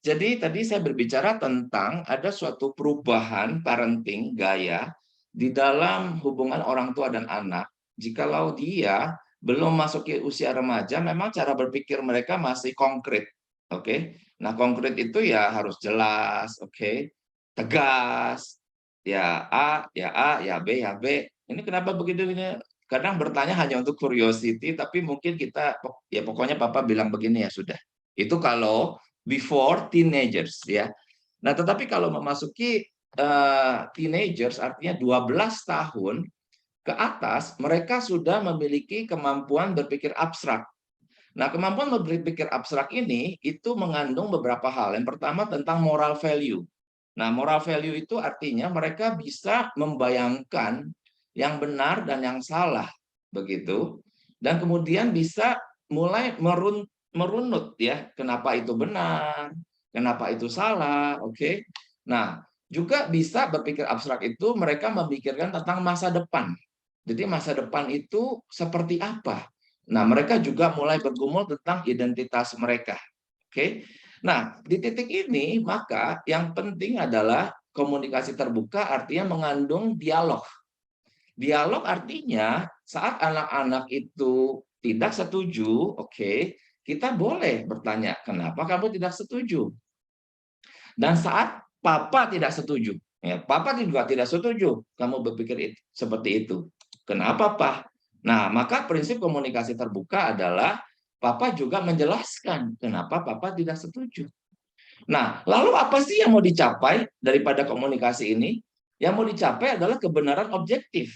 Jadi tadi saya berbicara tentang ada suatu perubahan parenting gaya di dalam hubungan orang tua dan anak. Jikalau dia belum masuk ke usia remaja, memang cara berpikir mereka masih konkret. Oke. Nah, konkret itu ya harus jelas, oke. Tegas. Ya A, ya A, ya B, ya B. Ini kenapa begitu ini? Kadang bertanya hanya untuk curiosity, tapi mungkin kita ya pokoknya papa bilang begini ya sudah. Itu kalau before teenagers ya. Nah, tetapi kalau memasuki teenagers artinya 12 tahun ke atas, mereka sudah memiliki kemampuan berpikir abstrak. Nah, kemampuan berpikir abstrak ini itu mengandung beberapa hal. Yang pertama tentang moral value. Nah, moral value itu artinya mereka bisa membayangkan yang benar dan yang salah, begitu. Dan kemudian bisa mulai merunut ya, kenapa itu benar, kenapa itu salah, oke. Nah, juga bisa berpikir abstrak itu mereka memikirkan tentang masa depan. Jadi masa depan itu seperti apa? Nah, mereka juga mulai bergumul tentang identitas mereka. Oke. Nah, di titik ini maka yang penting adalah komunikasi terbuka artinya mengandung dialog. Dialog artinya saat anak-anak itu tidak setuju, oke, kita boleh bertanya, "Kenapa kamu tidak setuju?" Dan saat papa tidak setuju, ya, papa juga tidak setuju kamu berpikir seperti itu. Kenapa, Pak? Nah, maka prinsip komunikasi terbuka adalah papa juga menjelaskan kenapa papa tidak setuju. Nah, lalu apa sih yang mau dicapai daripada komunikasi ini? Yang mau dicapai adalah kebenaran objektif.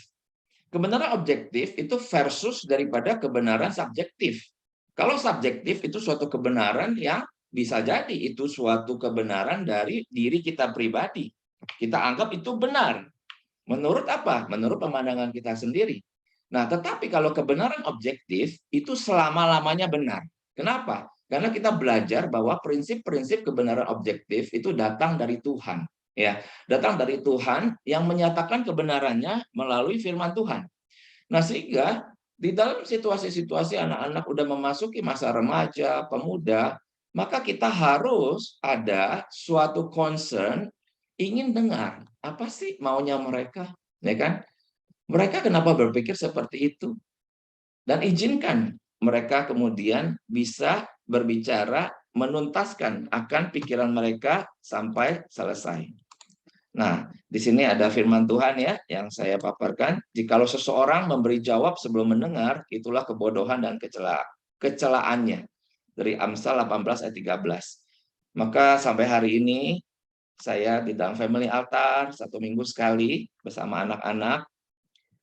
Kebenaran objektif itu versus daripada kebenaran subjektif. Kalau subjektif itu suatu kebenaran yang bisa jadi itu suatu kebenaran dari diri kita pribadi. Kita anggap itu benar. Menurut apa? Menurut pemandangan kita sendiri. Nah, tetapi kalau kebenaran objektif itu selama-lamanya benar. Kenapa? Karena kita belajar bahwa prinsip-prinsip kebenaran objektif itu datang dari Tuhan, ya. Datang dari Tuhan yang menyatakan kebenarannya melalui firman Tuhan. Nah, sehingga di dalam situasi-situasi anak-anak udah memasuki masa remaja, pemuda, maka kita harus ada suatu concern ingin dengar apa sih maunya mereka, ya kan? Mereka kenapa berpikir seperti itu? Dan izinkan mereka kemudian bisa berbicara, menuntaskan akan pikiran mereka sampai selesai. Nah, di sini ada firman Tuhan ya yang saya paparkan. Jikalau seseorang memberi jawab sebelum mendengar, itulah kebodohan dan kecelaannya. Dari Amsal 18 ayat 13. Maka sampai hari ini saya di dalam family altar 1 minggu sekali bersama anak-anak.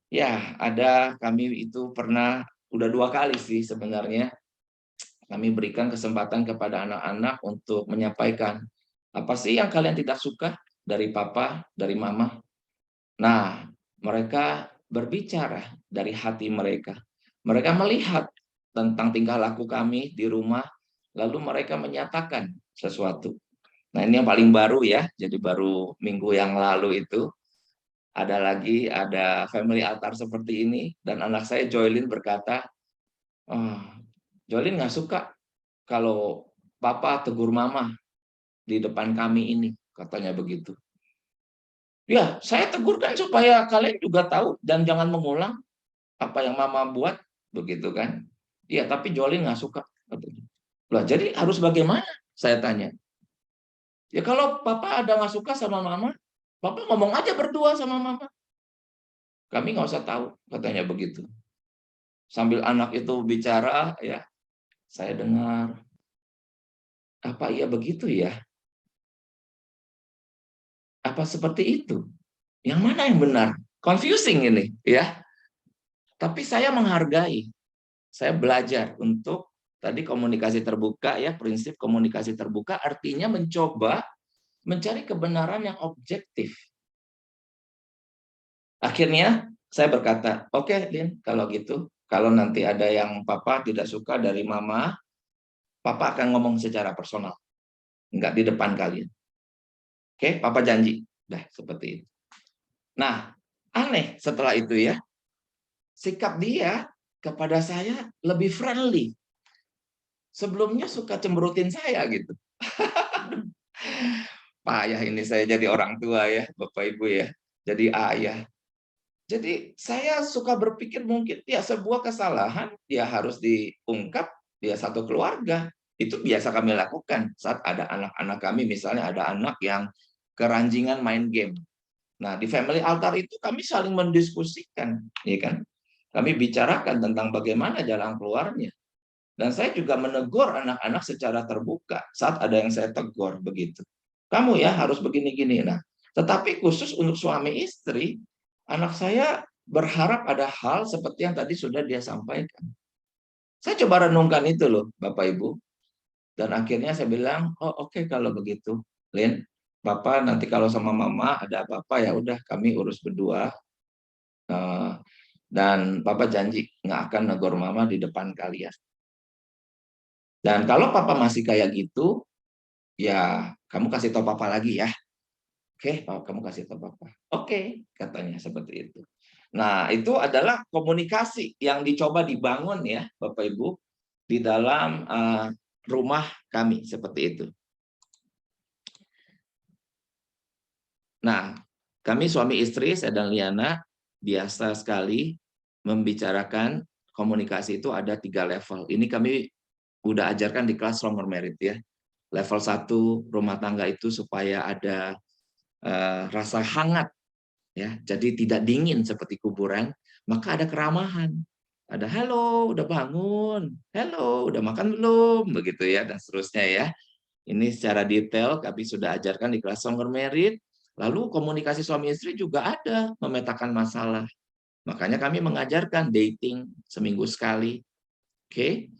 Ya, ada kami itu pernah udah 2 kali sih sebenarnya kami berikan kesempatan kepada anak-anak untuk menyampaikan apa sih yang kalian tidak suka dari papa, dari mama. Nah, mereka berbicara dari hati mereka. Mereka melihat tentang tingkah laku kami di rumah, lalu mereka menyatakan sesuatu. Nah, ini yang paling baru ya, jadi baru minggu yang lalu itu ada family altar seperti ini dan anak saya Joylin berkata, oh, Joylin nggak suka kalau papa tegur mama di depan kami ini, katanya begitu. Ya, saya tegur kan supaya kalian juga tahu dan jangan mengulang apa yang mama buat, begitu kan? Iya, tapi Joylin nggak suka, katanya. Lah, jadi harus bagaimana? Saya tanya. Ya kalau papa ada nggak suka sama mama, papa ngomong aja berdua sama mama. Kami nggak usah tahu, katanya begitu. Sambil anak itu bicara, ya saya dengar, apa iya begitu ya? Apa seperti itu? Yang mana yang benar? Confusing ini, ya. Tapi saya menghargai, saya belajar untuk tadi komunikasi terbuka ya, prinsip komunikasi terbuka artinya mencoba mencari kebenaran yang objektif. Akhirnya saya berkata, oke, Lin, kalau gitu, kalau nanti ada yang papa tidak suka dari mama, papa akan ngomong secara personal, nggak di depan kalian. Oke, papa janji. Dah, seperti itu. Nah, aneh setelah itu ya, sikap dia kepada saya lebih friendly. Sebelumnya suka cemberutin saya gitu. payah ini saya jadi orang tua ya, Bapak Ibu ya. Jadi ayah. Jadi saya suka berpikir mungkin ya sebuah kesalahan ya harus diungkap ya satu keluarga. Itu biasa kami lakukan saat ada anak-anak kami, misalnya ada anak yang keranjingan main game. Nah, di family altar itu kami saling mendiskusikan, ya kan? Kami bicarakan tentang bagaimana jalan keluarnya. Dan saya juga menegur anak-anak secara terbuka saat ada yang saya tegur begitu. Kamu ya harus begini-gini. Nah, tetapi khusus untuk suami istri, anak saya berharap ada hal seperti yang tadi sudah dia sampaikan. Saya coba renungkan itu loh, Bapak Ibu. Dan akhirnya saya bilang, oh oke, kalau begitu, Lin, Bapak nanti kalau sama Mama ada apa-apa ya udah kami urus berdua. Dan Papa janji nggak akan negor Mama di depan kalian. Dan kalau Papa masih kayak gitu, ya kamu kasih tahu Papa lagi ya. Oke, kamu kasih tahu Papa. Oke, katanya seperti itu. Nah, itu adalah komunikasi yang dicoba dibangun ya, Bapak Ibu, di dalam rumah kami seperti itu. Nah, kami suami istri, saya dan Liana, biasa sekali membicarakan komunikasi itu ada 3 level. Ini kami udah ajarkan di kelas Stronger Married ya. Level 1 rumah tangga itu supaya ada rasa hangat ya. Jadi tidak dingin seperti kuburan, maka ada keramahan. Ada halo, udah bangun. Halo, udah makan belum? Begitu ya dan seterusnya ya. Ini secara detail kami sudah ajarkan di kelas Stronger Married. Lalu komunikasi suami istri juga ada, memetakan masalah. Makanya kami mengajarkan dating seminggu sekali. Oke.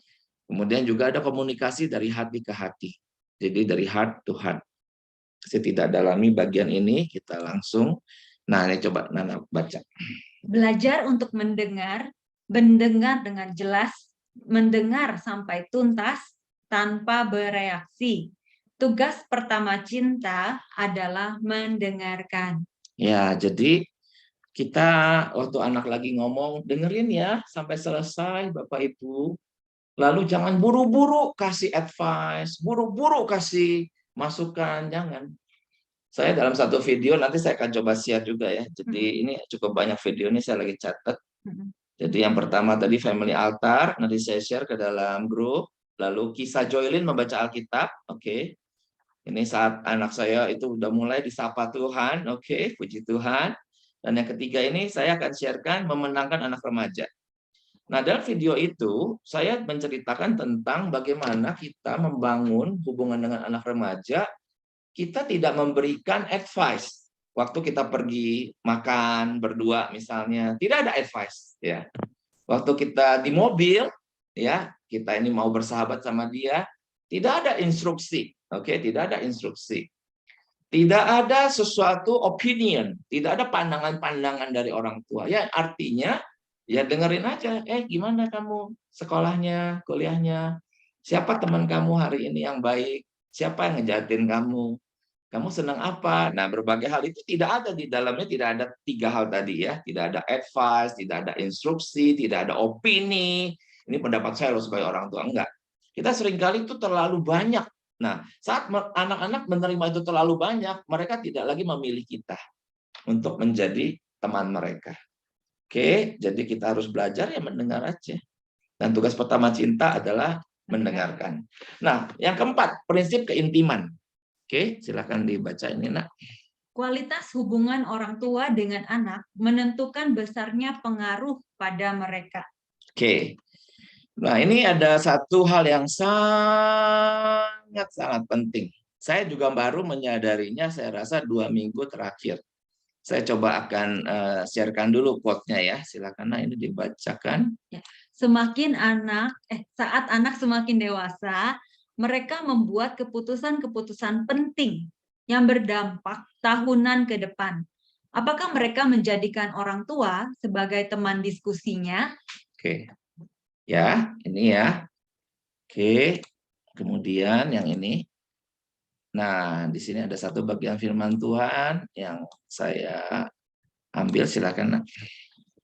Kemudian juga ada komunikasi dari hati ke hati. Jadi dari heart to heart. Saya tidak dalami bagian ini, kita langsung. Nah, ini coba Nana baca. Belajar untuk mendengar dengan jelas, mendengar sampai tuntas tanpa bereaksi. Tugas pertama cinta adalah mendengarkan. Ya, jadi kita waktu anak lagi ngomong, dengerin ya sampai selesai Bapak Ibu. Lalu jangan buru-buru kasih advice, buru-buru kasih masukan, jangan. Saya dalam satu video, nanti saya akan coba share juga ya. Jadi ini cukup banyak video ini saya lagi catat. Jadi yang pertama tadi family altar, nanti saya share ke dalam grup. Lalu kisah Joylin membaca Alkitab, oke. Ini saat anak saya itu udah mulai disapa Tuhan, oke, puji Tuhan. Dan yang ketiga ini saya akan sharekan memenangkan anak remaja. Nah, dalam video itu saya menceritakan tentang bagaimana kita membangun hubungan dengan anak remaja. Kita tidak memberikan advice waktu kita pergi makan berdua misalnya, tidak ada advice ya. Waktu kita di mobil ya, kita ini mau bersahabat sama dia, tidak ada instruksi, oke, tidak ada instruksi. Tidak ada sesuatu opinion, tidak ada pandangan-pandangan dari orang tua. Ya, artinya ya dengerin aja, gimana kamu sekolahnya, kuliahnya? Siapa teman kamu hari ini yang baik? Siapa yang ngejahatin kamu? Kamu senang apa? Nah, berbagai hal itu tidak ada di dalamnya, tidak ada 3 hal tadi ya. Tidak ada advice, tidak ada instruksi, tidak ada opini. Ini pendapat saya loh sebagai orang tua. Enggak. Kita seringkali itu terlalu banyak. Nah, saat anak-anak menerima itu terlalu banyak, mereka tidak lagi memilih kita untuk menjadi teman mereka. Oke, jadi kita harus belajar ya mendengar aja. Dan tugas pertama cinta adalah mendengarkan. Nah, yang keempat, prinsip keintiman. Oke, silakan dibaca ini, Nak. Kualitas hubungan orang tua dengan anak menentukan besarnya pengaruh pada mereka. Oke. Nah, ini ada satu hal yang sangat-sangat penting. Saya juga baru menyadarinya, saya rasa 2 minggu terakhir. Saya coba akan sharekan dulu quote-nya ya. Silakan, Nak, ini dibacakan. Saat anak semakin dewasa, mereka membuat keputusan-keputusan penting yang berdampak tahunan ke depan. Apakah mereka menjadikan orang tua sebagai teman diskusinya? Oke. Ya, ini ya. Oke. Kemudian yang ini. Nah, di sini ada satu bagian firman Tuhan yang saya ambil, silakan.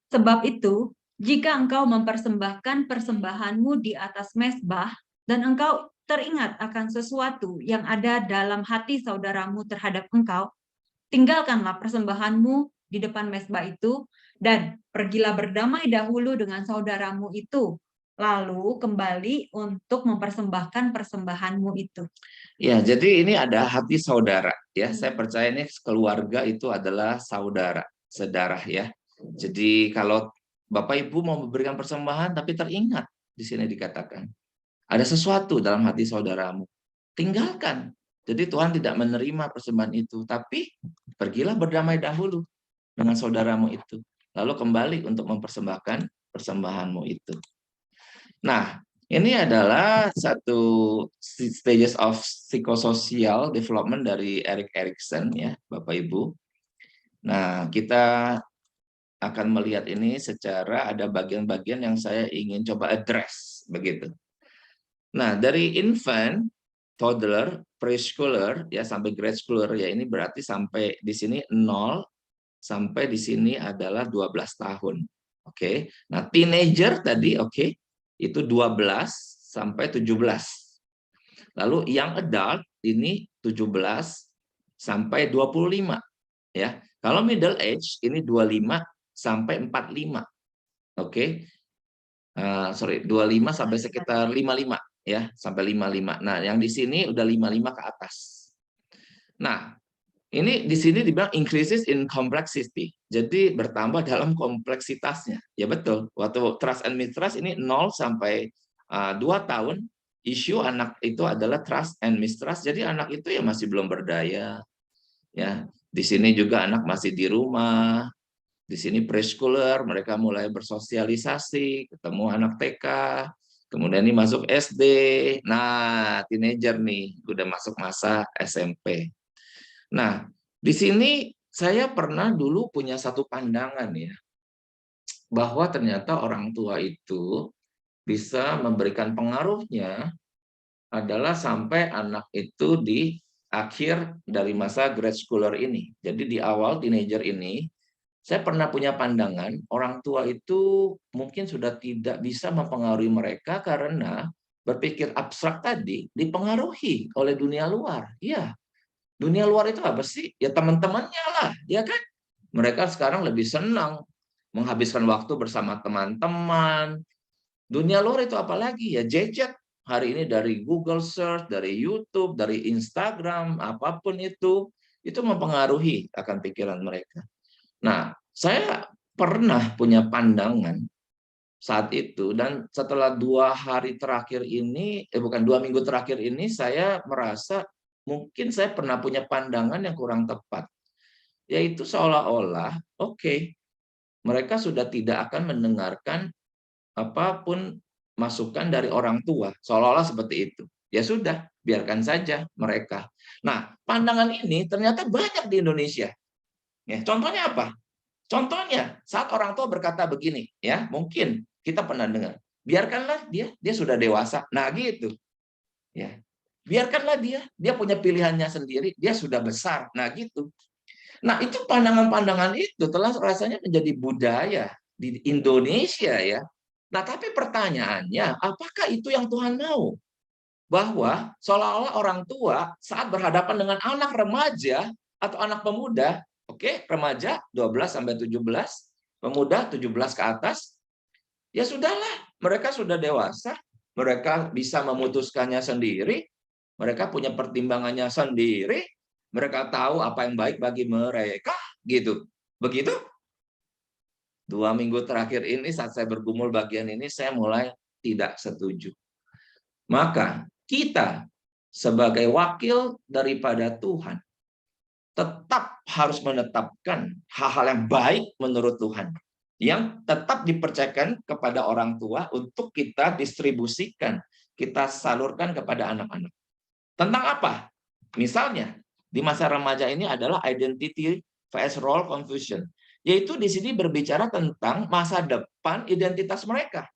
Sebab itu, jika engkau mempersembahkan persembahanmu di atas mezbah dan engkau teringat akan sesuatu yang ada dalam hati saudaramu terhadap engkau, tinggalkanlah persembahanmu di depan mezbah itu, dan pergilah berdamai dahulu dengan saudaramu itu, lalu kembali untuk mempersembahkan persembahanmu itu. Ya, jadi ini ada hati saudara ya. Saya percaya ini keluarga itu adalah saudara, sedarah ya. Jadi kalau Bapak Ibu mau memberikan persembahan tapi teringat di sini dikatakan ada sesuatu dalam hati saudaramu, tinggalkan. Jadi Tuhan tidak menerima persembahan itu, tapi pergilah berdamai dahulu dengan saudaramu itu, lalu kembali untuk mempersembahkan persembahanmu itu. Nah, ini adalah satu stages of psychosocial development dari Erik Erikson ya, Bapak Ibu. Nah, kita akan melihat ini secara ada bagian-bagian yang saya ingin coba address begitu. Nah, dari infant, toddler, preschooler ya sampai grade schooler ya, ini berarti sampai di sini 0 sampai di sini adalah 12 tahun. Oke. Nah, teenager tadi oke, itu 12 sampai 17. Lalu young adult ini 17 sampai 25 ya. Kalau middle age ini 25 sampai 45. Oke. 25 sampai sekitar 55 ya, sampai 55. Nah, yang di sini udah 55 ke atas. Nah, ini di sini dibilang increases in complexity. Jadi bertambah dalam kompleksitasnya. Ya betul. Waktu trust and mistrust ini 0 sampai 2 tahun, isu anak itu adalah trust and mistrust. Jadi anak itu ya masih belum berdaya. Ya, di sini juga anak masih di rumah. Di sini preschooler, mereka mulai bersosialisasi, ketemu anak TK, kemudian ini masuk SD. Nah, teenager nih, udah masuk masa SMP. Nah, di sini saya pernah dulu punya satu pandangan ya, bahwa ternyata orang tua itu bisa memberikan pengaruhnya adalah sampai anak itu di akhir dari masa grade schooler ini. Jadi di awal teenager ini, saya pernah punya pandangan orang tua itu mungkin sudah tidak bisa mempengaruhi mereka karena berpikir abstrak tadi dipengaruhi oleh dunia luar. Iya, dunia luar itu apa sih? Ya teman-temannya lah, ya kan? Mereka sekarang lebih senang menghabiskan waktu bersama teman-teman. Dunia luar itu apalagi? Ya gadget. Hari ini dari Google Search, dari YouTube, dari Instagram, apapun itu mempengaruhi akan pikiran mereka. Nah, saya pernah punya pandangan saat itu, dan setelah 2 hari terakhir ini, bukan 2 minggu terakhir ini, saya merasa mungkin saya pernah punya pandangan yang kurang tepat, yaitu seolah-olah, oke, mereka sudah tidak akan mendengarkan apapun masukan dari orang tua, seolah-olah seperti itu. Ya sudah, biarkan saja mereka. Nah, pandangan ini ternyata banyak di Indonesia. Ya, contohnya apa? Contohnya, saat orang tua berkata begini, ya mungkin kita pernah dengar, biarkanlah dia sudah dewasa. Nah gitu, ya biarkanlah dia punya pilihannya sendiri, dia sudah besar. Nah gitu. Nah itu pandangan-pandangan itu telah rasanya menjadi budaya di Indonesia ya. Nah tapi pertanyaannya, apakah itu yang Tuhan mau? Bahwa seolah-olah orang tua saat berhadapan dengan anak remaja atau anak pemuda, oke, remaja 12 sampai 17, pemuda 17 ke atas, ya sudahlah, mereka sudah dewasa, mereka bisa memutuskannya sendiri, mereka punya pertimbangannya sendiri, mereka tahu apa yang baik bagi mereka, gitu. Begitu? 2 minggu terakhir ini saat saya bergumul bagian ini, saya mulai tidak setuju. Maka kita sebagai wakil daripada Tuhan tetap harus menetapkan hal-hal yang baik menurut Tuhan, yang tetap dipercayakan kepada orang tua untuk kita distribusikan, kita salurkan kepada anak-anak. Tentang apa? Misalnya, di masa remaja ini adalah identity vs role confusion, yaitu di sini berbicara tentang masa depan identitas mereka.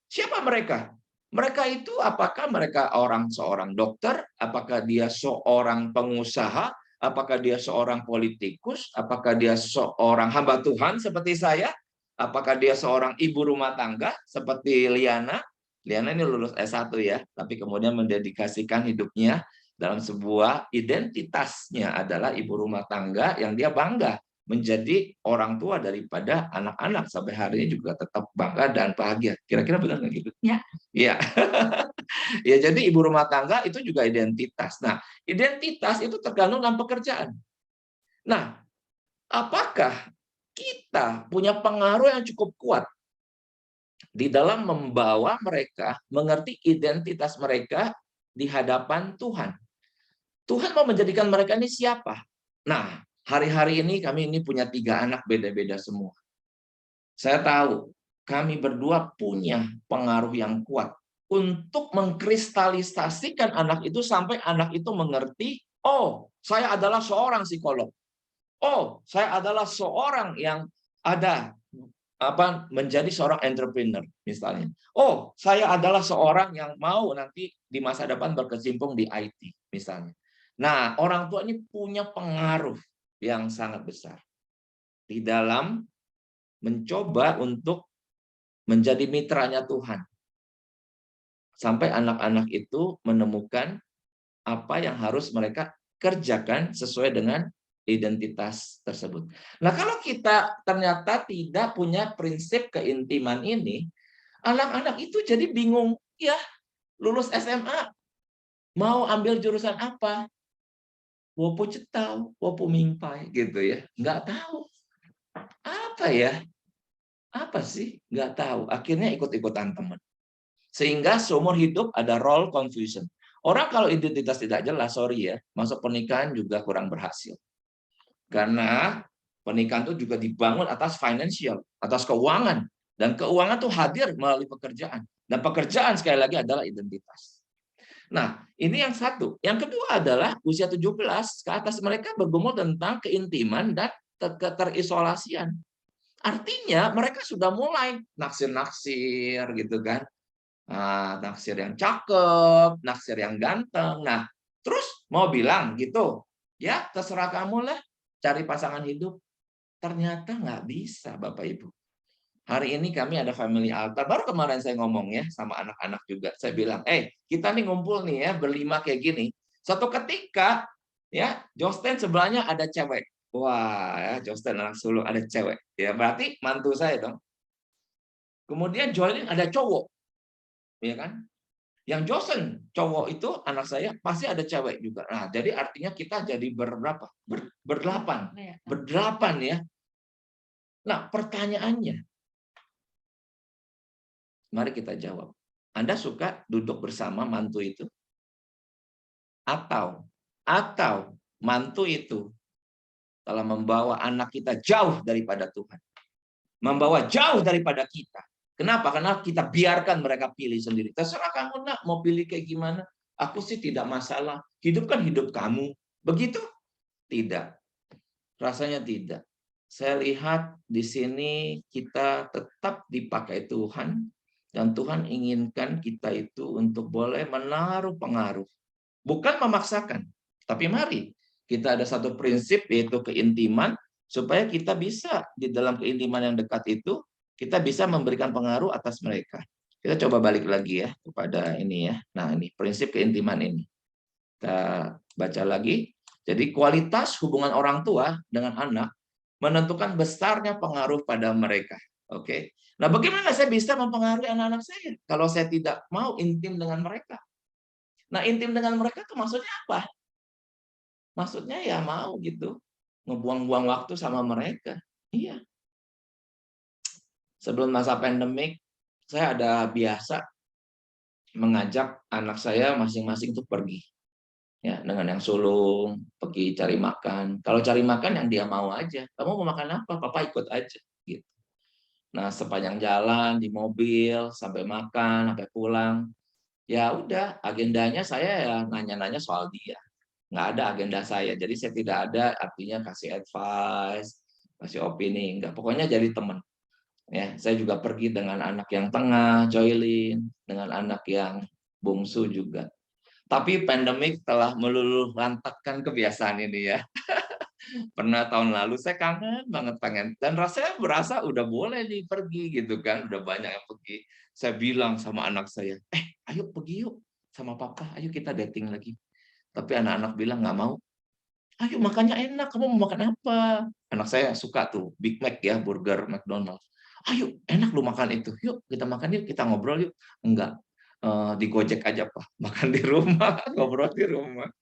Siapa mereka? Mereka itu apakah mereka seorang dokter, apakah dia seorang pengusaha, apakah dia seorang politikus, apakah dia seorang hamba Tuhan seperti saya, apakah dia seorang ibu rumah tangga seperti Liana, Liana ini lulus S1 ya, tapi kemudian mendedikasikan hidupnya dalam sebuah identitasnya adalah ibu rumah tangga yang dia bangga menjadi orang tua daripada anak-anak sampai hari ini juga tetap bangga dan bahagia. Kira-kira benar nggak gitu? Ya. Iya. Ya, jadi ibu rumah tangga itu juga identitas. Nah, identitas itu tergantung dengan pekerjaan. Nah, apakah kita punya pengaruh yang cukup kuat di dalam membawa mereka mengerti identitas mereka di hadapan Tuhan? Tuhan mau menjadikan mereka ini siapa? Nah, hari-hari ini kami ini punya 3 anak beda-beda semua. Saya tahu kami berdua punya pengaruh yang kuat untuk mengkristalisasikan anak itu sampai anak itu mengerti, oh, saya adalah seorang psikolog. Oh, saya adalah seorang yang ada menjadi seorang entrepreneur misalnya. Oh, saya adalah seorang yang mau nanti di masa depan berkecimpung di IT misalnya. Nah, orang tua ini punya pengaruh yang sangat besar di dalam mencoba untuk menjadi mitranya Tuhan. Sampai anak-anak itu menemukan apa yang harus mereka kerjakan sesuai dengan identitas tersebut. Nah, kalau kita ternyata tidak punya prinsip keintiman ini, anak-anak itu jadi bingung, ya, lulus SMA, mau ambil jurusan apa? Wopu cetau, wopu mingpai, gitu ya. Nggak tahu. Apa ya? Apa sih? Nggak tahu. Akhirnya ikut-ikutan teman. Sehingga seumur hidup ada role confusion. Orang kalau identitas tidak jelas, sorry ya, masuk pernikahan juga kurang berhasil. Karena pernikahan itu juga dibangun atas financial, atas keuangan. Dan keuangan itu hadir melalui pekerjaan. Dan pekerjaan sekali lagi adalah identitas. Nah, ini yang satu. Yang kedua adalah usia 17 ke atas mereka bergumul tentang keintiman dan terisolasian. Artinya mereka sudah mulai naksir-naksir gitu kan. Naksir yang cakep, naksir yang ganteng. Nah, terus mau bilang gitu, ya terserah kamu lah cari pasangan hidup. Ternyata nggak bisa, Bapak Ibu. Hari ini kami ada family altar. Baru kemarin saya ngomong ya sama anak-anak juga. Saya bilang, kita nih ngumpul nih ya berlima kayak gini. Suatu ketika ya Josten sebelahnya ada cewek. Wah, ya Josten anak sulung ada cewek. Ya berarti mantu saya dong. Kemudian Joelin ada cowok, ya kan? Yang Josen cowok itu anak saya pasti ada cewek juga. Nah, jadi artinya kita jadi berberapa? Berdelapan. Berdelapan ya. Nah, pertanyaannya, mari kita jawab. Anda suka duduk bersama mantu itu? Atau mantu itu telah membawa anak kita jauh daripada Tuhan. Membawa jauh daripada kita. Kenapa? Karena kita biarkan mereka pilih sendiri. Terserah kamu nak mau pilih kayak gimana. Aku sih tidak masalah. Hidup kan hidup kamu. Begitu? Tidak. Rasanya tidak. Saya lihat di sini kita tetap dipakai Tuhan. Dan Tuhan inginkan kita itu untuk boleh menaruh pengaruh. Bukan memaksakan. Tapi mari kita ada satu prinsip yaitu keintiman. Supaya kita bisa di dalam keintiman yang dekat itu, kita bisa memberikan pengaruh atas mereka. Kita coba balik lagi ya kepada ini ya. Nah ini prinsip keintiman ini. Kita baca lagi. Jadi kualitas hubungan orang tua dengan anak menentukan besarnya pengaruh pada mereka. Oke. Nah bagaimana saya bisa mempengaruhi anak-anak saya kalau saya tidak mau intim dengan mereka? Nah intim dengan mereka itu maksudnya apa? Maksudnya ya mau gitu. Ngebuang-buang waktu sama mereka. Iya. Sebelum masa pandemik, saya ada biasa mengajak anak saya masing-masing untuk pergi. Ya, dengan yang sulung, pergi cari makan. Kalau cari makan yang dia mau aja. Kamu mau makan apa? Papa ikut aja. Gitu. Nah, sepanjang jalan, di mobil, sampai makan, sampai pulang. Ya udah, agendanya saya ya nanya-nanya soal dia. Nggak ada agenda saya. Jadi saya tidak ada artinya kasih advice, kasih opini. Enggak. Pokoknya jadi teman. Ya, saya juga pergi dengan anak yang tengah, Joylin, dengan anak yang bungsu juga. Tapi pandemik telah meluluh lantakkan kebiasaan ini ya. Pernah tahun lalu saya kangen banget pengen, dan rasanya berasa udah boleh nih pergi gitu kan, udah banyak yang pergi. Saya bilang sama anak saya, ayo pergi yuk sama papa, ayo kita dating lagi. Tapi anak-anak bilang nggak mau. Ayo makannya enak, kamu mau makan apa? Anak saya suka tuh Big Mac ya, burger McDonald. Ayo, enak lu makan itu. Yuk kita makan yuk, kita ngobrol yuk. Enggak, di Gojek aja Pak. Makan di rumah, ngobrol di rumah.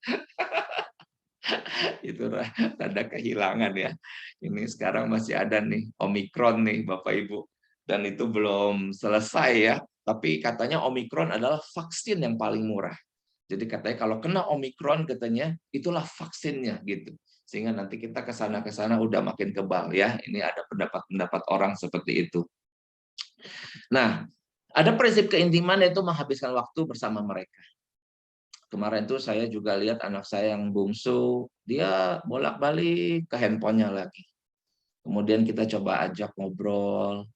Itu tanda kehilangan ya. Ini sekarang masih ada nih Omikron nih Bapak Ibu. Dan itu belum selesai ya. Tapi katanya Omikron adalah vaksin yang paling murah. Jadi katanya kalau kena Omikron katanya itulah vaksinnya gitu. Sehingga nanti kita ke sana udah makin kebal ya. Ini ada pendapat-pendapat orang seperti itu. Nah, ada prinsip keintiman yaitu menghabiskan waktu bersama mereka. Kemarin tuh saya juga lihat anak saya yang bungsu, dia bolak-balik ke handphonenya lagi. Kemudian kita coba ajak ngobrol,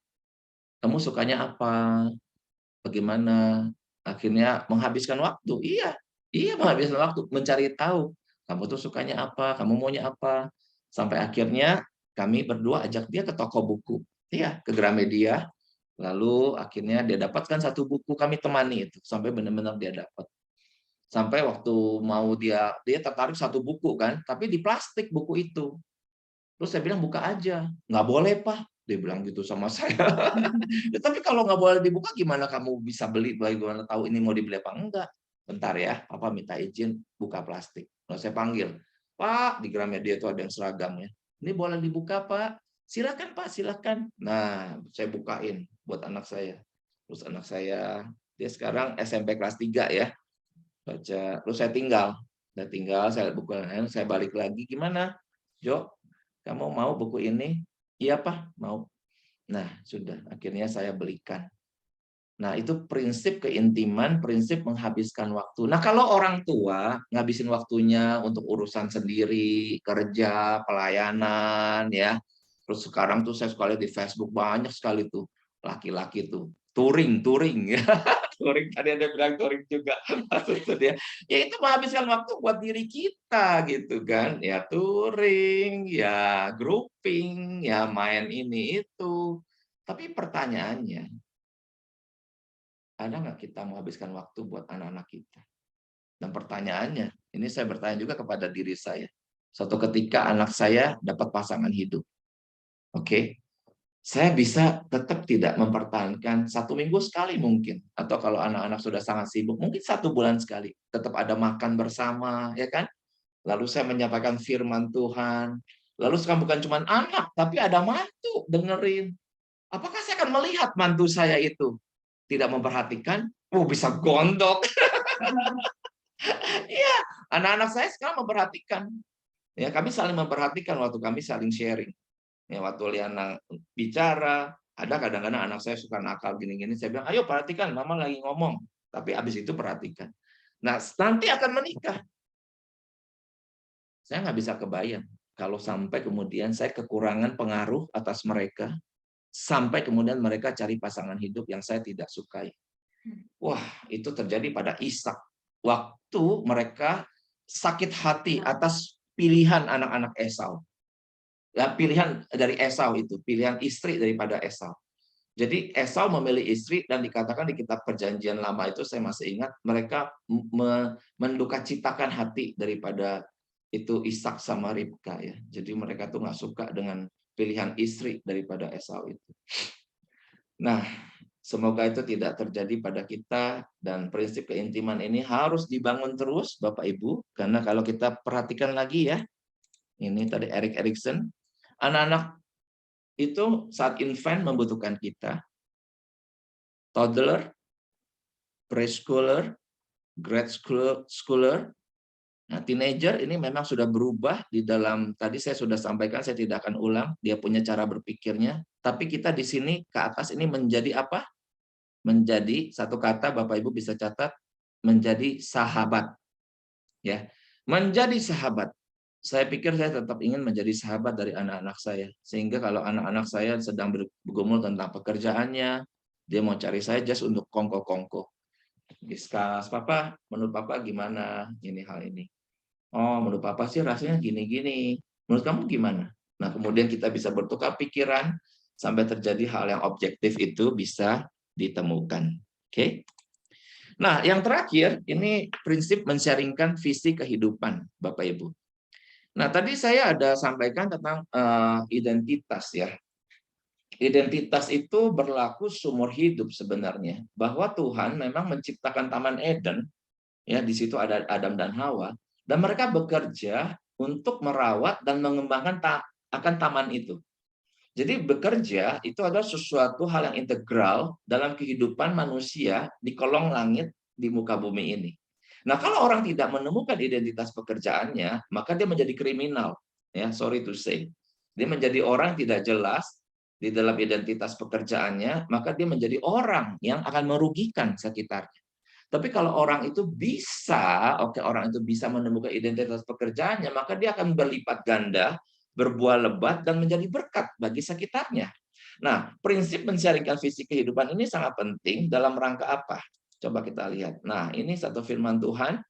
kamu sukanya apa? Bagaimana? Akhirnya menghabiskan waktu. Iya, iya menghabiskan waktu, mencari tahu. Kamu tuh sukanya apa? Kamu maunya apa? Sampai akhirnya kami berdua ajak dia ke toko buku. Iya, ke Gramedia. Lalu akhirnya dia dapatkan satu buku, kami temani itu sampai benar-benar dia dapat. Sampai waktu mau dia tertarik satu buku kan, tapi di plastik buku itu. Terus saya bilang buka aja. Nggak boleh Pak, dia bilang gitu sama saya. Ya, tapi kalau nggak boleh dibuka gimana kamu bisa beli? Bagaimana tahu ini mau dibeli apa enggak? Bentar ya, Papa minta izin buka plastik. Lalu saya panggil, Pak, di Gramedia itu ada yang seragamnya. Ini boleh dibuka Pak? Silakan Pak, silakan. Nah, saya bukain buat anak saya. Terus anak saya, dia sekarang SMP kelas 3 ya. Baca, terus saya buku lain, saya balik lagi, gimana Jo, kamu mau buku ini? Iya Pak, mau. Nah sudah, akhirnya saya belikan. Nah itu prinsip keintiman, prinsip menghabiskan waktu. Nah kalau orang tua ngabisin waktunya untuk urusan sendiri, kerja, pelayanan ya. Terus sekarang tuh saya suka lihat di Facebook banyak sekali tuh laki-laki tuh touring, touring ya. Touring, tadi ada bilang touring juga maksud dia. Ya itu menghabiskan waktu buat diri kita gitu kan. Ya touring, ya grouping, ya main ini itu. Tapi pertanyaannya, ada nggak kita menghabiskan waktu buat anak-anak kita? Dan pertanyaannya, ini saya bertanya juga kepada diri saya. Suatu ketika anak saya dapat pasangan hidup. Oke, saya bisa tetap tidak mempertahankan 1 minggu sekali mungkin. Atau kalau anak-anak sudah sangat sibuk, mungkin 1 bulan sekali. Tetap ada makan bersama, ya kan? Lalu saya menyampaikan firman Tuhan. Lalu sekarang bukan cuma anak, tapi ada mantu dengerin. Apakah saya akan melihat mantu saya itu tidak memperhatikan? Oh, bisa gondok. Iya, anak-anak saya sekarang memperhatikan. Ya, kami saling memperhatikan waktu kami saling sharing. Ya, waktu Liana bicara, ada kadang-kadang anak saya suka nakal gini-gini, saya bilang, ayo perhatikan, mama lagi ngomong. Tapi habis itu perhatikan. Nah, nanti akan menikah. Saya nggak bisa kebayang kalau sampai kemudian saya kekurangan pengaruh atas mereka, sampai kemudian mereka cari pasangan hidup yang saya tidak sukai. Wah, itu terjadi pada Ishak. Waktu mereka sakit hati atas pilihan anak-anak Esau. Ya, pilihan dari Esau itu, pilihan istri daripada Esau. Jadi Esau memilih istri dan dikatakan di kitab Perjanjian Lama itu saya masih ingat mereka mendukacitakan hati daripada itu Ishak sama Ribka ya. Jadi mereka tuh nggak suka dengan pilihan istri daripada Esau itu. Nah, semoga itu tidak terjadi pada kita dan prinsip keintiman ini harus dibangun terus Bapak Ibu, karena kalau kita perhatikan lagi ya, ini tadi Erik Erikson, anak-anak itu saat infant membutuhkan kita, toddler, preschooler, grade schooler. Nah, teenager ini memang sudah berubah di dalam, tadi saya sudah sampaikan, saya tidak akan ulang, dia punya cara berpikirnya, tapi kita di sini ke atas ini menjadi apa? Menjadi satu kata Bapak Ibu bisa catat, menjadi sahabat. Ya, menjadi sahabat. Saya pikir saya tetap ingin menjadi sahabat dari anak-anak saya, sehingga kalau anak-anak saya sedang bergumul tentang pekerjaannya, dia mau cari saya just untuk kongko-kongko. Discuss, Papa, menurut Papa gimana ini hal ini? Oh, menurut Papa sih rasanya gini-gini. Menurut kamu gimana? Nah, kemudian kita bisa bertukar pikiran sampai terjadi hal yang objektif itu bisa ditemukan. Oke? Nah, yang terakhir ini prinsip men-sharingkan visi kehidupan, Bapak Ibu. Nah, tadi saya ada sampaikan tentang identitas ya. Identitas itu berlaku seumur hidup sebenarnya. Bahwa Tuhan memang menciptakan Taman Eden, ya di situ ada Adam dan Hawa, dan mereka bekerja untuk merawat dan mengembangkan akan taman itu. Jadi bekerja itu adalah sesuatu hal yang integral dalam kehidupan manusia di kolong langit di muka bumi ini. Nah, kalau orang tidak menemukan identitas pekerjaannya, maka dia menjadi kriminal. Ya, sorry to say. Dia menjadi orang tidak jelas di dalam identitas pekerjaannya, maka dia menjadi orang yang akan merugikan sekitarnya. Tapi kalau orang itu bisa, orang itu bisa menemukan identitas pekerjaannya, maka dia akan berlipat ganda, berbuah lebat, dan menjadi berkat bagi sekitarnya. Nah, prinsip men-sharingkan visi kehidupan ini sangat penting dalam rangka apa? Coba kita lihat. Nah, ini satu firman Tuhan.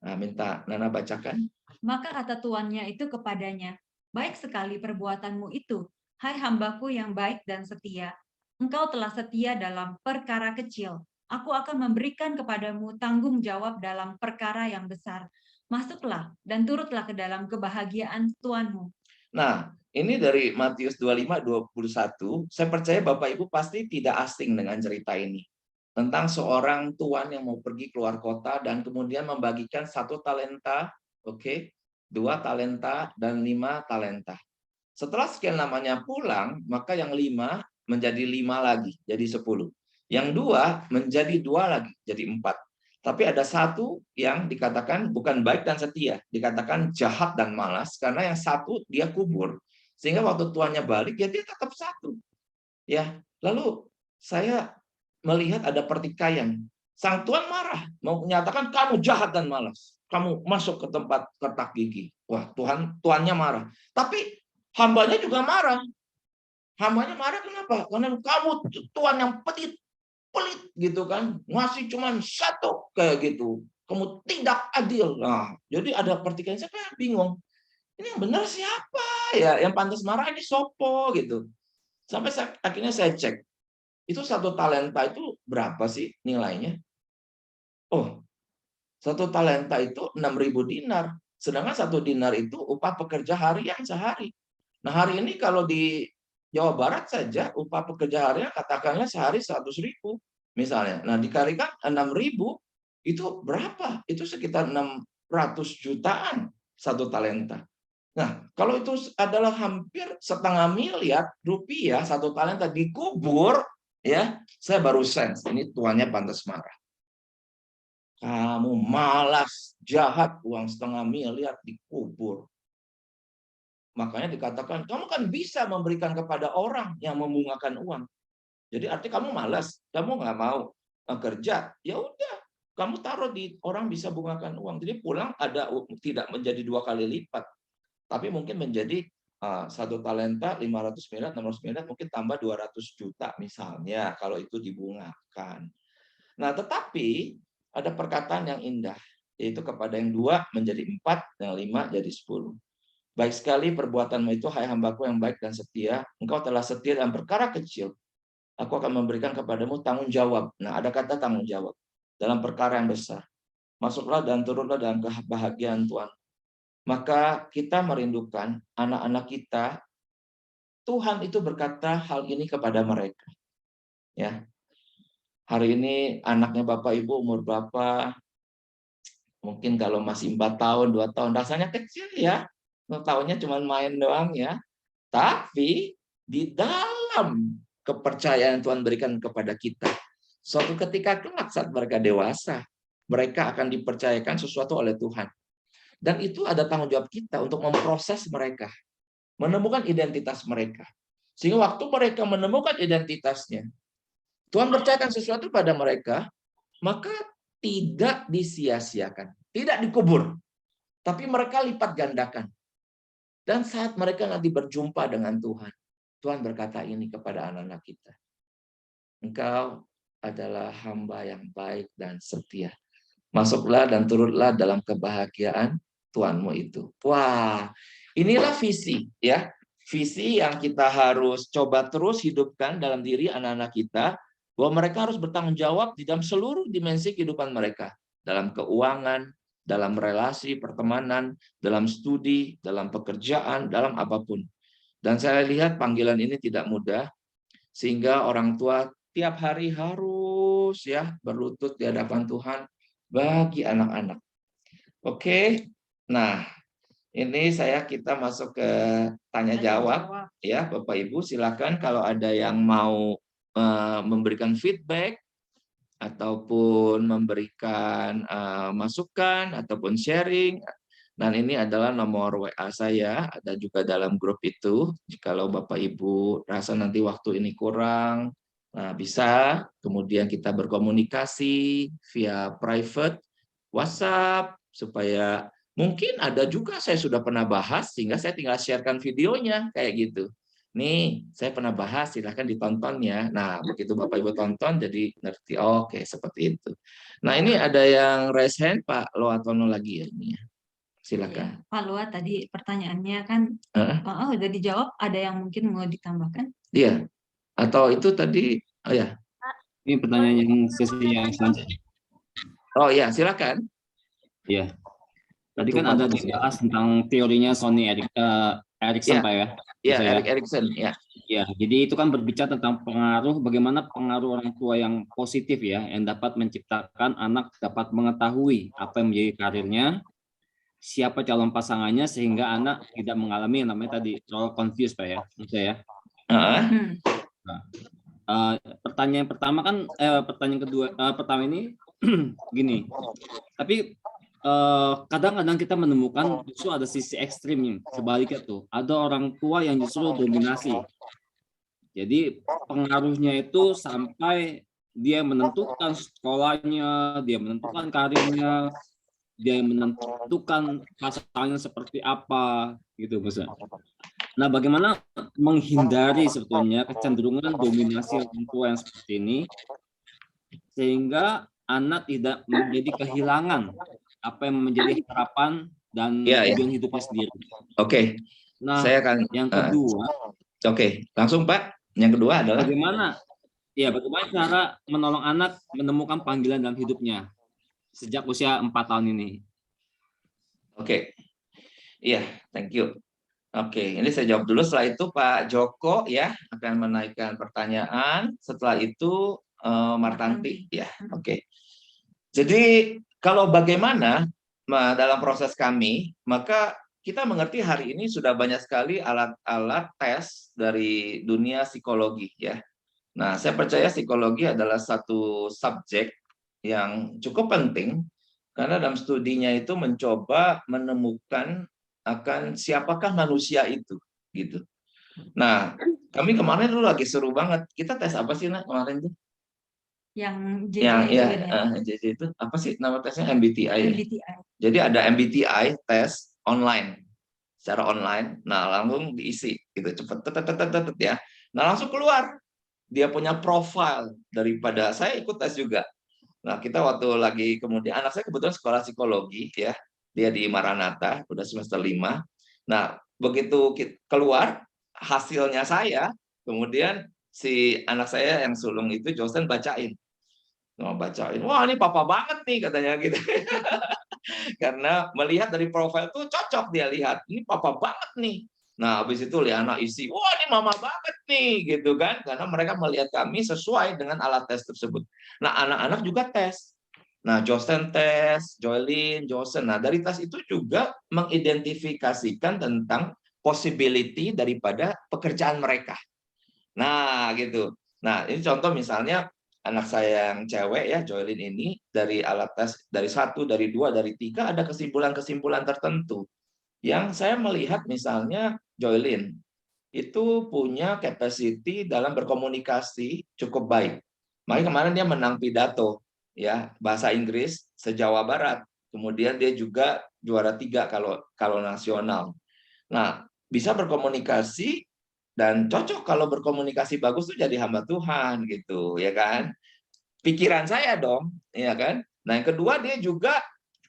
Nah, minta Nana bacakan. Maka kata tuannya itu kepadanya, baik sekali perbuatanmu itu, hai hambaku yang baik dan setia. Engkau telah setia dalam perkara kecil. Aku akan memberikan kepadamu tanggung jawab dalam perkara yang besar. Masuklah dan turutlah ke dalam kebahagiaan Tuanmu. Nah, ini dari Matius 25-21. Saya percaya Bapak Ibu pasti tidak asing dengan cerita ini. Tentang seorang tuan yang mau pergi keluar kota dan kemudian membagikan 1 talenta, 2 talenta, dan 5 talenta. Setelah sekian lamanya pulang, maka yang 5 menjadi 5 lagi, jadi 10. Yang 2 menjadi 2 lagi, jadi 4. Tapi ada satu yang dikatakan bukan baik dan setia, dikatakan jahat dan malas, karena yang satu dia kubur. Sehingga waktu tuannya balik, ya dia tetap satu. Ya, lalu saya melihat ada pertikaian. Sang tuan marah, mau menyatakan kamu jahat dan malas. Kamu masuk ke tempat ketak gigi. Wah, tuannya marah. Tapi hambanya juga marah. Hambanya marah kenapa? Karena kamu tuan yang pelit gitu kan. Ngasih cuma satu kayak gitu. Kamu tidak adil. Nah, jadi ada pertikaian. Saya bingung. Ini yang benar siapa ya? Yang pantas marah ini sopo gitu. Sampai akhirnya saya cek. Itu 1 talenta itu berapa sih nilainya? Oh, 1 talenta itu 6.000 dinar. Sedangkan 1 dinar itu upah pekerja harian sehari. Nah, hari ini kalau di Jawa Barat saja upah pekerja harian katakanlah sehari 100.000 misalnya. Nah, dikalikan 6.000 itu berapa? Itu sekitar 600 jutaan 1 talenta. Nah, kalau itu adalah hampir setengah miliar rupiah 1 talenta dikubur, ya, saya baru sense ini tuannya pantas marah. Kamu malas, jahat, uang setengah miliar dikubur. Makanya dikatakan, kamu kan bisa memberikan kepada orang yang membungakan uang. Jadi artinya kamu malas, kamu nggak mau kerja, ya udah, kamu taruh di orang bisa bungakan uang. Jadi pulang ada tidak menjadi 2 kali lipat, tapi mungkin menjadi 1 talenta 500 miliar, 600 miliar, mungkin tambah 200 juta misalnya kalau itu dibungakan. Nah, tetapi ada perkataan yang indah, yaitu kepada yang 2 menjadi 4, yang 5 jadi 10. Baik sekali perbuatanmu itu, hai hambaku yang baik dan setia. Engkau telah setia dalam perkara kecil. Aku akan memberikan kepadamu tanggung jawab. Nah, ada kata tanggung jawab. Dalam perkara yang besar. Masuklah dan turunlah dalam kebahagiaan Tuhan. Maka kita merindukan anak-anak kita, Tuhan itu berkata hal ini kepada mereka. Ya, hari ini anaknya Bapak Ibu umur berapa? Mungkin kalau masih 4 tahun, 2 tahun, rasanya kecil ya. Tahunnya cuma main doang ya. Tapi di dalam kepercayaan Tuhan berikan kepada kita, suatu ketika kelak saat mereka dewasa, mereka akan dipercayakan sesuatu oleh Tuhan. Dan itu ada tanggung jawab kita untuk memproses mereka, menemukan identitas mereka. Sehingga waktu mereka menemukan identitasnya, Tuhan percayakan sesuatu pada mereka, maka tidak disia-siakan, tidak dikubur, tapi mereka lipat gandakan. Dan saat mereka nanti berjumpa dengan Tuhan, Tuhan berkata ini kepada anak-anak kita. Engkau adalah hamba yang baik dan setia. Masuklah dan turutlah dalam kebahagiaan Tuhanmu itu. Wah, inilah visi ya. Visi yang kita harus coba terus hidupkan dalam diri anak-anak kita, bahwa mereka harus bertanggung jawab di dalam seluruh dimensi kehidupan mereka, dalam keuangan, dalam relasi pertemanan, dalam studi, dalam pekerjaan, dalam apapun. Dan saya lihat panggilan ini tidak mudah, sehingga orang tua tiap hari harus ya berlutut di hadapan Tuhan bagi anak-anak. Oke, nah ini kita masuk ke tanya jawab ya, Bapak Ibu, silakan kalau ada yang mau memberikan feedback ataupun memberikan masukan ataupun sharing. Dan ini adalah nomor WA saya, ada juga dalam grup itu. Jikalau Bapak Ibu rasa nanti waktu ini kurang, nah bisa kemudian kita berkomunikasi via private WhatsApp, supaya mungkin ada juga saya sudah pernah bahas, sehingga saya tinggal sharekan videonya kayak gitu. Nih, saya pernah bahas, silahkan ditonton ya. Nah, begitu Bapak Ibu tonton, jadi ngerti. Oke, seperti itu. Nah, ini ada yang raise hand, Pak Loatono lagi ya ini ya. Silakan. Pak Lua, tadi pertanyaannya kan udah dijawab, ada yang mungkin mau ditambahkan? Iya. Atau itu tadi, oh ya. Ini pertanyaan yang sesi yang selanjutnya. Oh ya, silakan. Iya. Tadi kan ada dibahas tentang teorinya Sony Erickson, ya. Pak ya? Iya, Erik Erikson, ya. Ya, jadi itu kan berbicara tentang bagaimana pengaruh orang tua yang positif ya, yang dapat menciptakan anak dapat mengetahui apa yang menjadi karirnya, siapa calon pasangannya, sehingga anak tidak mengalami yang namanya tadi terlalu confused, Pak ya, menurut saya. Nah, pertanyaan pertama kan, pertanyaan kedua, pertama ini gini, tapi kadang-kadang kita menemukan justru ada sisi ekstrimnya, sebaliknya tuh, ada orang tua yang justru dominasi. Jadi pengaruhnya itu sampai dia menentukan sekolahnya, dia menentukan karirnya, dia menentukan pasangannya seperti apa, gitu, Mas. Nah, bagaimana menghindari sebetulnya kecenderungan dominasi orang tua yang seperti ini, sehingga anak tidak menjadi kehilangan apa yang menjadi harapan dan tujuan hidupnya sendiri. Oke. Nah, saya akan yang kedua. Oke, langsung Pak. Yang kedua adalah bagaimana cara menolong anak menemukan panggilan dalam hidupnya sejak usia 4 tahun ini. Oke. Iya, thank you. Oke, ini saya jawab dulu. Setelah itu Pak Joko ya akan menaikkan pertanyaan. Setelah itu Martanti ya. Oke. Jadi kalau bagaimana dalam proses kami, maka kita mengerti hari ini sudah banyak sekali alat-alat tes dari dunia psikologi ya. Nah, saya percaya psikologi adalah satu subjek yang cukup penting karena dalam studinya itu mencoba menemukan akan siapakah manusia itu gitu. Nah, kami kemarin dulu lagi seru banget. Kita tes apa sih kemarin tuh? Yang JJ itu apa sih nama tesnya? MBTI. MBTI. Jadi ada MBTI tes online, secara online. Nah langsung diisi gitu cepet ya. Nah langsung keluar dia punya profil daripada saya ikut tes juga. Nah kita waktu lagi kemudian anak saya kebetulan sekolah psikologi ya, dia di Maranatha udah semester 5. Nah begitu keluar hasilnya saya, kemudian si anak saya yang sulung itu Josen bacain. Wah ini papa banget nih katanya gitu. Karena melihat dari profil tuh cocok dia lihat, ini papa banget nih. Nah habis itu lihat anak isi, wah ini mama banget nih gitu kan. Karena mereka melihat kami sesuai dengan alat tes tersebut. Nah anak-anak juga tes. Nah Josen tes, Joylin, Josen. Nah dari tes itu juga mengidentifikasikan tentang possibility daripada pekerjaan mereka. Nah gitu. Nah ini contoh misalnya anak saya yang cewek ya, Joylin ini, dari alat tes dari 1, dari 2, dari 3 ada kesimpulan-kesimpulan tertentu. Yang saya melihat misalnya Joylin itu punya capacity dalam berkomunikasi cukup baik. Makanya kemarin dia menang pidato ya bahasa Inggris se-Jawa Barat. Kemudian dia juga juara 3 kalau nasional. Nah, bisa berkomunikasi dan cocok kalau berkomunikasi bagus tuh jadi hamba Tuhan gitu, ya kan? Pikiran saya dong, ya kan? Nah, yang kedua dia juga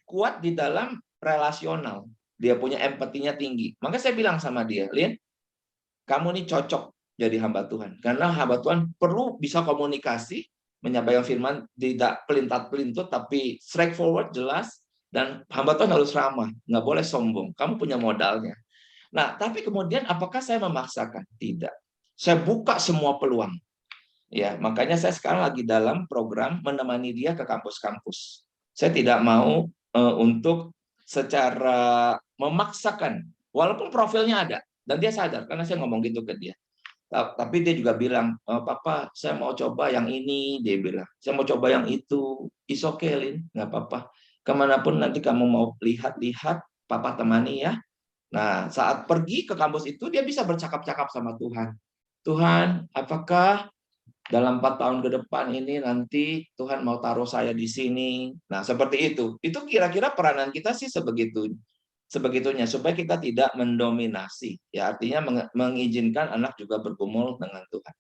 kuat di dalam relasional. dia punya empatinya tinggi. Maka saya bilang sama dia, Lin, kamu nih cocok jadi hamba Tuhan. Karena hamba Tuhan perlu bisa komunikasi, menyampaikan firman, tidak pelintat-pelintut, tapi straightforward, jelas, dan hamba Tuhan harus ramah, nggak boleh sombong. Kamu punya modalnya. Nah, tapi kemudian apakah saya memaksakan? Tidak. Saya buka semua peluang. Ya, makanya saya sekarang lagi dalam program menemani dia ke kampus-kampus. Saya tidak mau untuk secara memaksakan, walaupun profilnya ada, dan dia sadar, karena saya ngomong gitu ke dia. Tapi dia juga bilang, Papa, saya mau coba yang ini, dia bilang. Saya mau coba yang itu. It's okay, Lin, nggak apa-apa. Kemanapun nanti kamu mau lihat-lihat, Papa temani ya. Nah, saat pergi ke kampus itu, dia bisa bercakap-cakap sama Tuhan. Tuhan, apakah dalam 4 tahun ke depan ini nanti Tuhan mau taruh saya di sini? Nah, seperti itu. Itu kira-kira peranan kita sih sebegitunya, supaya kita tidak mendominasi. Ya, artinya mengizinkan anak juga bergumul dengan Tuhan.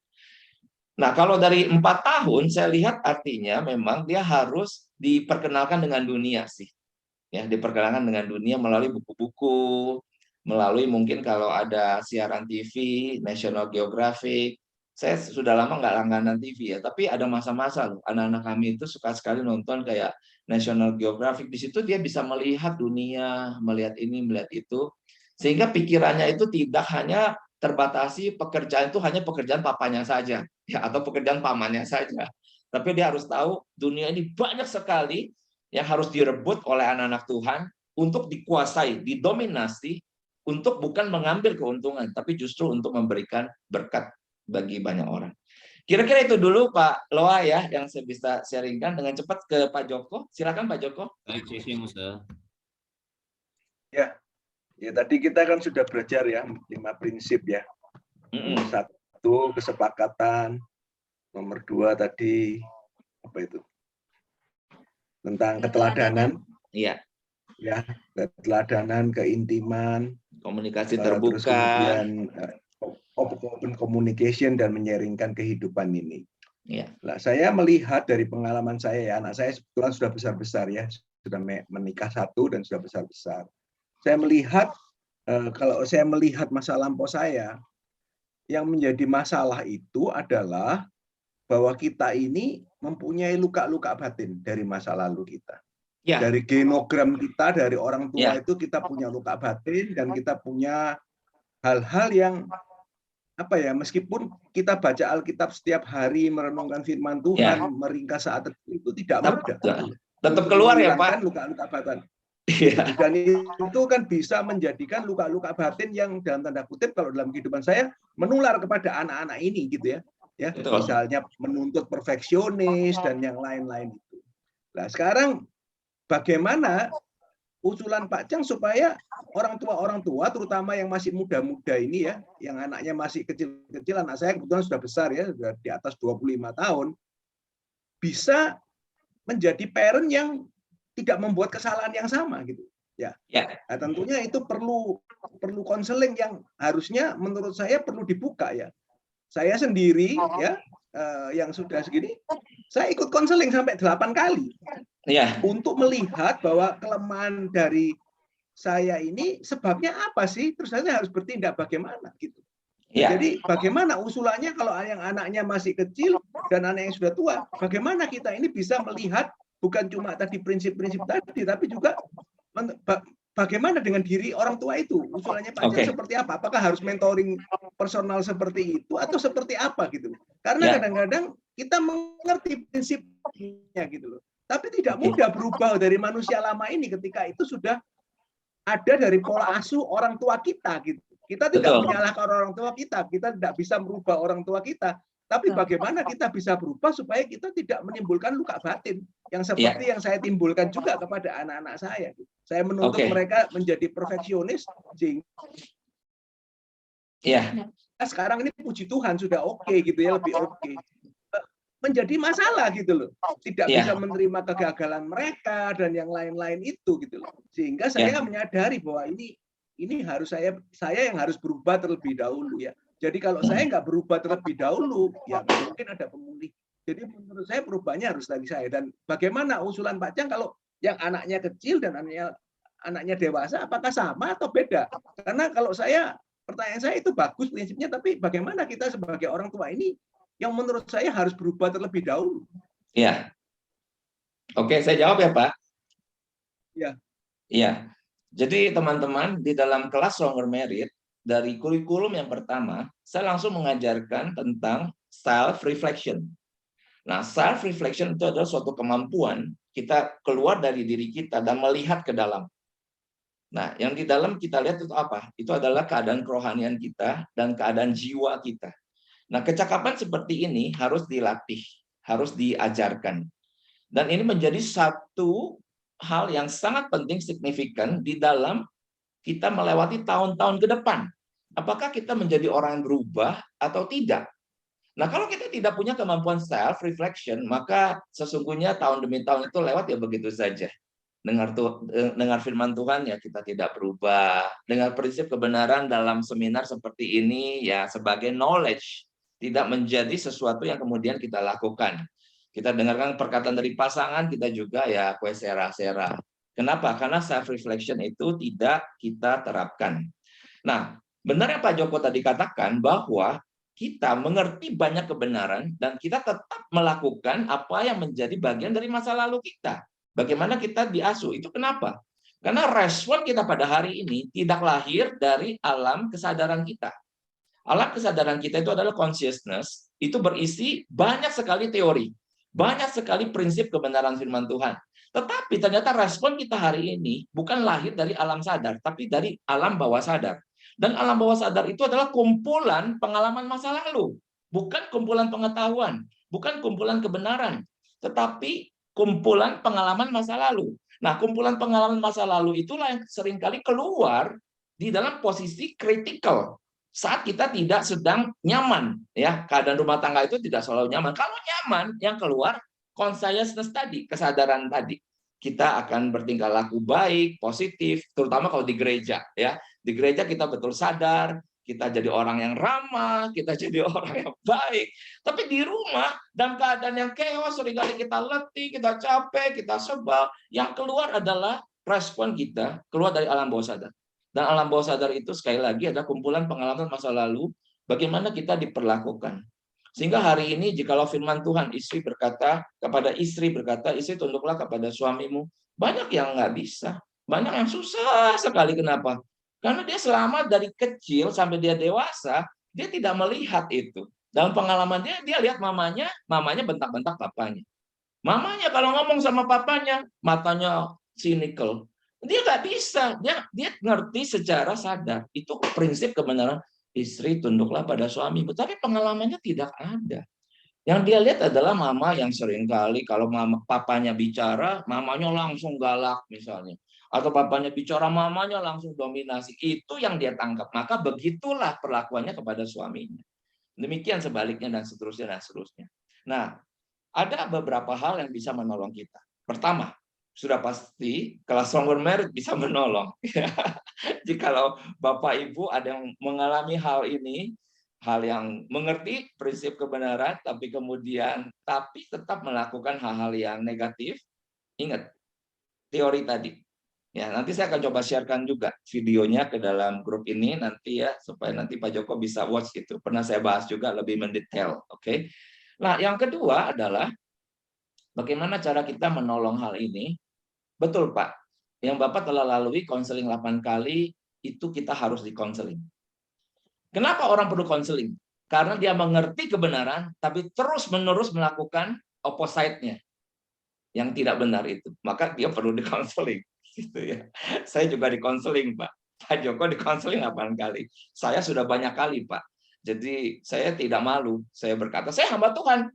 Nah, kalau dari 4 tahun, saya lihat artinya memang dia harus diperkenalkan dengan dunia sih. Ya, diperkenalkan dengan dunia melalui buku-buku, melalui mungkin kalau ada siaran TV, National Geographic. Saya sudah lama nggak langganan TV ya, tapi ada masa-masa loh, anak-anak kami itu suka sekali nonton kayak National Geographic. Di situ dia bisa melihat dunia, melihat ini, melihat itu, sehingga pikirannya itu tidak hanya terbatasi pekerjaan itu hanya pekerjaan papanya saja, ya, atau pekerjaan pamannya saja. Tapi dia harus tahu dunia ini banyak sekali yang harus direbut oleh anak-anak Tuhan untuk dikuasai, didominasi, untuk bukan mengambil keuntungan, tapi justru untuk memberikan berkat bagi banyak orang. Kira-kira itu dulu Pak Loa ya, yang saya bisa sharingkan. Dengan cepat ke Pak Joko. Silakan Pak Joko. Baik, Ya, tadi kita kan sudah belajar ya 5 prinsip ya. Nomor 1 kesepakatan, nomor 2 tadi apa itu? Tentang keteladanan. Iya. Ya, keteladanan, keintiman, komunikasi terus terbuka, kemudian open communication dan menyaringkan kehidupan ini. Iya. Nah, saya melihat dari pengalaman saya ya, anak saya sebetulnya sudah besar-besar ya, sudah menikah 1 dan sudah besar-besar. Saya melihat kalau saya melihat masa lampau saya, yang menjadi masalah itu adalah bahwa kita ini mempunyai luka-luka batin dari masa lalu kita. Ya. Dari genogram kita, dari orang tua itu kita punya luka batin dan kita punya hal-hal yang apa ya, meskipun kita baca Alkitab setiap hari, merenungkan firman Tuhan, meringkas saat itu tidak mudah. Tetap keluar ya Pak. Luka-luka batin. Dan itu kan bisa menjadikan luka-luka batin yang dalam tanda kutip kalau dalam kehidupan saya menular kepada anak-anak ini gitu ya. Ya, misalnya menuntut perfeksionis dan yang lain-lain itu. Nah, sekarang bagaimana usulan Pak Chang supaya orang tua terutama yang masih muda-muda ini ya, yang anaknya masih kecil-kecil, anak saya kebetulan sudah besar ya, sudah di atas 25 tahun, bisa menjadi parent yang tidak membuat kesalahan yang sama gitu. Ya. Nah, tentunya itu perlu konseling yang harusnya menurut saya perlu dibuka ya. Saya sendiri ya yang sudah segini, saya ikut konseling sampai 8 kali. Untuk melihat bahwa kelemahan dari saya ini sebabnya apa sih, terus saya harus bertindak bagaimana gitu. Jadi bagaimana usulannya kalau yang anaknya masih kecil dan anak yang sudah tua, bagaimana kita ini bisa melihat bukan cuma tadi prinsip-prinsip tadi, tapi juga bagaimana dengan diri orang tua itu, usulannya Pak Chang seperti apa? Apakah harus mentoring personal seperti itu atau seperti apa gitu? Karena kadang-kadang kita mengerti prinsipnya gitu loh. Tapi tidak mudah berubah dari manusia lama ini ketika itu sudah ada dari pola asuh orang tua kita gitu. Kita tidak menyalahkan orang tua kita tidak bisa merubah orang tua kita. Tapi bagaimana kita bisa berubah supaya kita tidak menimbulkan luka batin yang seperti yang saya timbulkan juga kepada anak-anak saya. Saya menuntut mereka menjadi perfeksionis sehingga sekarang ini puji Tuhan sudah oke gitu ya, lebih oke. Menjadi masalah gitu loh, tidak bisa menerima kegagalan mereka dan yang lain-lain itu gitu loh, sehingga saya menyadari bahwa ini harus saya yang harus berubah terlebih dahulu ya. Jadi kalau saya nggak berubah terlebih dahulu ya mungkin ada pemulih. Jadi menurut saya perubahannya harus dari saya. Dan bagaimana usulan Pak Chang kalau yang anaknya kecil dan anaknya anaknya dewasa, apakah sama atau beda? Karena kalau pertanyaan saya itu bagus prinsipnya, tapi bagaimana kita sebagai orang tua ini yang menurut saya harus berubah terlebih dahulu? Iya. Oke, saya jawab ya, Pak. Ya. Iya. Jadi teman-teman, di dalam kelas Stronger Merit, dari kurikulum yang pertama, saya langsung mengajarkan tentang self-reflection. Nah, self-reflection itu adalah suatu kemampuan kita keluar dari diri kita dan melihat ke dalam. Nah, yang di dalam kita lihat itu apa? Itu adalah keadaan kerohanian kita dan keadaan jiwa kita. Nah, kecakapan seperti ini harus dilatih, harus diajarkan. Dan ini menjadi satu hal yang sangat penting, signifikan di dalam kita melewati tahun-tahun ke depan. Apakah kita menjadi orang yang berubah atau tidak? Nah, kalau kita tidak punya kemampuan self-reflection, maka sesungguhnya tahun demi tahun itu lewat ya begitu saja. Dengar firman Tuhan ya kita tidak berubah. Dengar prinsip kebenaran dalam seminar seperti ini ya sebagai knowledge, tidak menjadi sesuatu yang kemudian kita lakukan. Kita dengarkan perkataan dari pasangan, kita juga ya kue sera-sera. Kenapa? Karena self-reflection itu tidak kita terapkan. Nah, benar yang Pak Joko tadi katakan bahwa kita mengerti banyak kebenaran dan kita tetap melakukan apa yang menjadi bagian dari masa lalu kita. Bagaimana kita diasuh, itu kenapa? Karena respon kita pada hari ini tidak lahir dari alam kesadaran kita. Alam kesadaran kita itu adalah consciousness, itu berisi banyak sekali teori, banyak sekali prinsip kebenaran firman Tuhan. Tetapi ternyata respon kita hari ini bukan lahir dari alam sadar, tapi dari alam bawah sadar. Dan alam bawah sadar itu adalah kumpulan pengalaman masa lalu, bukan kumpulan pengetahuan, bukan kumpulan kebenaran, tetapi kumpulan pengalaman masa lalu. Nah, kumpulan pengalaman masa lalu itulah yang seringkali keluar di dalam posisi kritikal saat kita tidak sedang nyaman, ya. Keadaan rumah tangga itu tidak selalu nyaman. Kalau nyaman, yang keluar consciousness tadi, kesadaran tadi. Kita akan bertingkah laku baik, positif, terutama kalau di gereja, ya. Di gereja kita betul sadar, kita jadi orang yang ramah, kita jadi orang yang baik. Tapi di rumah, dalam keadaan yang chaos, seringkali kita letih, kita capek, kita sebal. Yang keluar adalah respon kita keluar dari alam bawah sadar. Dan alam bawah sadar itu sekali lagi ada kumpulan pengalaman masa lalu, bagaimana kita diperlakukan. Sehingga hari ini jikalau firman Tuhan, istri berkata, istri tunduklah kepada suamimu. Banyak yang nggak bisa, banyak yang susah sekali. Kenapa? Karena dia selama dari kecil sampai dia dewasa, dia tidak melihat itu. Dalam pengalaman dia lihat mamanya bentak-bentak papanya. Mamanya kalau ngomong sama papanya, matanya cynical. Dia nggak bisa, dia ngerti secara sadar. Itu prinsip kebenaran, istri tunduklah pada suamimu. Tapi pengalamannya tidak ada. Yang dia lihat adalah mama yang seringkali kalau papanya bicara, mamanya langsung galak misalnya. Atau papanya bicara, mamanya langsung dominasi. Itu yang dia tangkap. Maka begitulah perlakuannya kepada suaminya. Demikian sebaliknya dan seterusnya dan seterusnya. Nah, ada beberapa hal yang bisa menolong kita. Pertama, sudah pasti kelas Stronger Merit bisa menolong. Jikalau Bapak Ibu ada yang mengalami hal ini, hal yang mengerti prinsip kebenaran, tapi tetap melakukan hal-hal yang negatif, ingat teori tadi. Ya, nanti saya akan coba sharekan juga videonya ke dalam grup ini nanti ya, supaya nanti Pak Joko bisa watch itu. Pernah saya bahas juga lebih mendetail, oke? Nah, yang kedua adalah bagaimana cara kita menolong hal ini. Betul, Pak. Yang Bapak telah lalui konseling 8 kali, itu kita harus dikonseling. Kenapa orang perlu konseling? Karena dia mengerti kebenaran, tapi terus-menerus melakukan opposite-nya. Yang tidak benar itu. Maka dia perlu dikonseling. Gitu ya. Saya juga dikonseling, Pak. Pak Joko dikonseling 8 kali. Saya sudah banyak kali, Pak. Jadi saya tidak malu. Saya berkata, saya hamba Tuhan.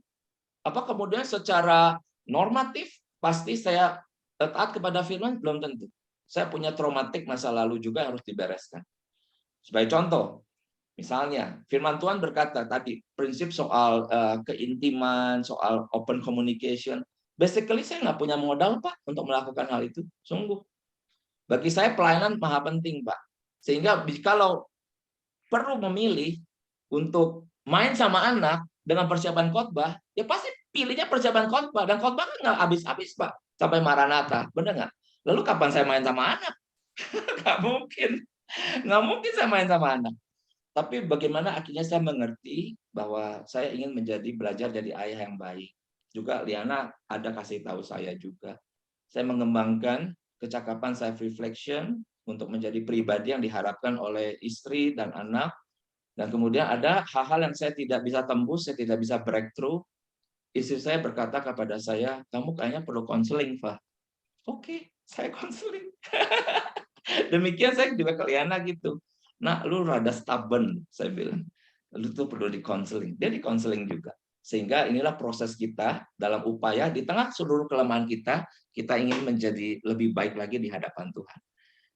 Apa kemudian secara normatif pasti saya taat kepada firman? Belum tentu. Saya punya traumatik masa lalu juga yang harus dibereskan. Sebagai contoh, misalnya firman Tuhan berkata tadi prinsip soal keintiman, soal open communication. Basically saya nggak punya modal, Pak, untuk melakukan hal itu. Sungguh. Bagi saya pelayanan maha penting, Pak. Sehingga kalau perlu memilih untuk main sama anak dengan persiapan khotbah, ya pasti pilihnya persiapan khotbah. Dan khotbah kan nggak habis-habis, Pak. Sampai Maranatha. Benar nggak? Lalu kapan saya main sama anak? Nggak mungkin. Nggak mungkin saya main sama anak. Tapi bagaimana akhirnya saya mengerti bahwa saya ingin belajar jadi ayah yang baik. Juga Liana ada kasih tahu saya juga. Saya mengembangkan kecakapan self reflection untuk menjadi pribadi yang diharapkan oleh istri dan anak. Dan kemudian ada hal-hal yang saya tidak bisa tembus, saya tidak bisa breakthrough. Istri saya berkata kepada saya, kamu kayaknya perlu konseling, Fah. Oke, saya konseling. Demikian saya juga ke Liana gitu. Nah, lu rada stubborn, saya bilang. Lu tuh perlu dikonseling. Dia dikonseling juga. Sehingga inilah proses kita dalam upaya di tengah seluruh kelemahan kita ingin menjadi lebih baik lagi di hadapan Tuhan.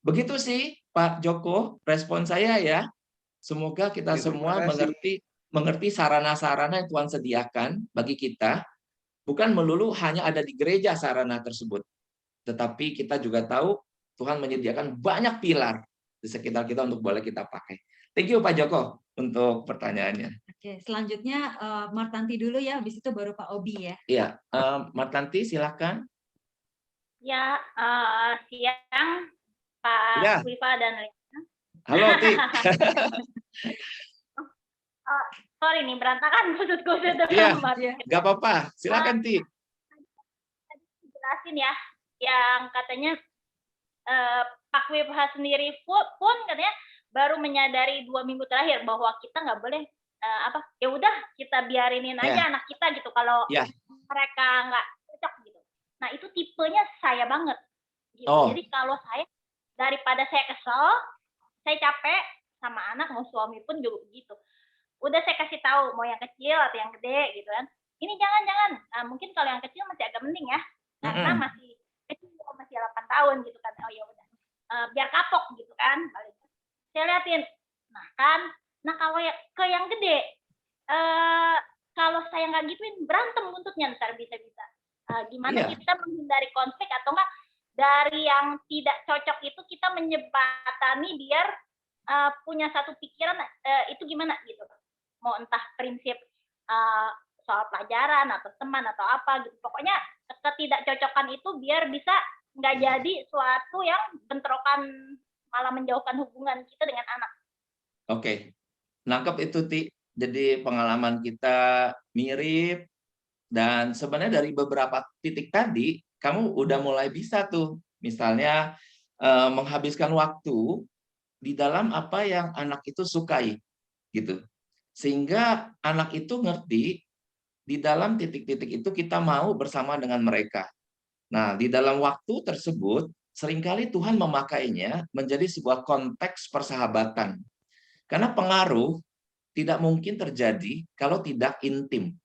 Begitu sih, Pak Joko, respon saya ya. Semoga kita Ya, terima semua kasih. mengerti sarana-sarana yang Tuhan sediakan bagi kita. Bukan melulu hanya ada di gereja sarana tersebut. Tetapi kita juga tahu Tuhan menyediakan banyak pilar di sekitar kita untuk boleh kita pakai. Thank you Pak Joko untuk pertanyaannya. Oke, selanjutnya Martanti dulu ya, habis itu baru Pak Obi ya. Iya, Martanti silakan. Ya, siang Pak Ya. Wifa dan Lena. Halo Ti. Sorry nih, berantakan kusut-kusut. Iya, nggak apa-apa. Silakan Ti. Jelasin ya, yang katanya Pak Wifa sendiri pun katanya baru menyadari 2 minggu terakhir bahwa kita nggak boleh ya udah kita biarinin aja anak kita gitu kalau mereka nggak cocok gitu. Nah itu tipenya saya banget gitu. Jadi kalau saya daripada saya kesel, saya capek sama anak, mau suami pun juga begitu. Udah saya kasih tahu mau yang kecil atau yang gede gitu kan. Ini jangan. Nah, mungkin kalau yang kecil masih agak mending ya, karena masih kecil, masih 8 tahun gitu kan. Oh ya udah, biar kapok gitu kan. Saya liatin, nah kalau ke yang gede, kalau saya nggak gituin berantem buntutnya ntar bisa-bisa. Gimana kita menghindari konflik atau enggak dari yang tidak cocok itu kita menjembatani biar punya satu pikiran itu gimana gitu. Mau entah prinsip soal pelajaran atau teman atau apa gitu. Pokoknya ketidakcocokan itu biar bisa nggak jadi suatu yang bentrokan malah menjauhkan hubungan kita dengan anak. Oke, nangkep itu Ti. Jadi pengalaman kita mirip dan sebenarnya dari beberapa titik tadi kamu udah mulai bisa tuh, misalnya menghabiskan waktu di dalam apa yang anak itu sukai, gitu. Sehingga anak itu ngerti di dalam titik-titik itu kita mau bersama dengan mereka. Nah, di dalam waktu tersebut seringkali Tuhan memakainya menjadi sebuah konteks persahabatan. Karena pengaruh tidak mungkin terjadi kalau tidak intim,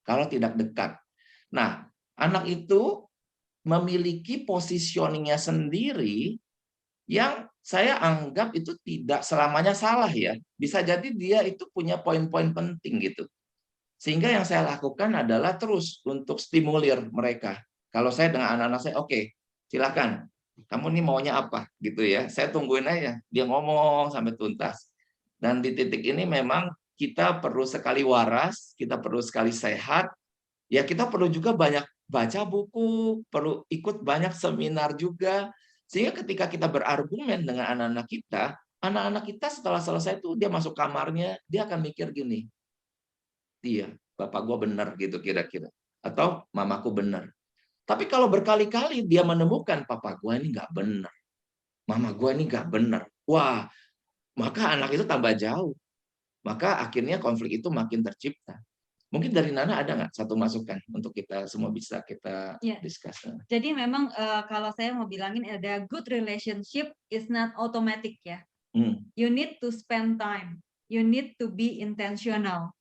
kalau tidak dekat. Nah, anak itu memiliki positioningnya sendiri yang saya anggap itu tidak selamanya salah ya. Bisa jadi dia itu punya poin-poin penting gitu. Sehingga yang saya lakukan adalah terus untuk stimulir mereka. Kalau saya dengan anak-anak saya, oke, silakan. Kamu nih maunya apa gitu ya. Saya tungguin aja dia ngomong sampai tuntas. Dan di titik ini memang kita perlu sekali waras, kita perlu sekali sehat. Ya kita perlu juga banyak baca buku, perlu ikut banyak seminar juga. Sehingga ketika kita berargumen dengan anak-anak kita setelah selesai itu dia masuk kamarnya, dia akan mikir gini, iya, bapak gua benar gitu kira-kira. Atau mamaku benar. Tapi kalau berkali-kali dia menemukan papa gua ini nggak benar, mama gua ini nggak benar, wah, maka anak itu tambah jauh. Maka akhirnya konflik itu makin tercipta. Mungkin dari Nana ada nggak satu masukan untuk kita semua bisa kita discuss? Jadi memang kalau saya mau bilangin ada good relationship is not automatic ya. You need to spend time. You need to be intentional.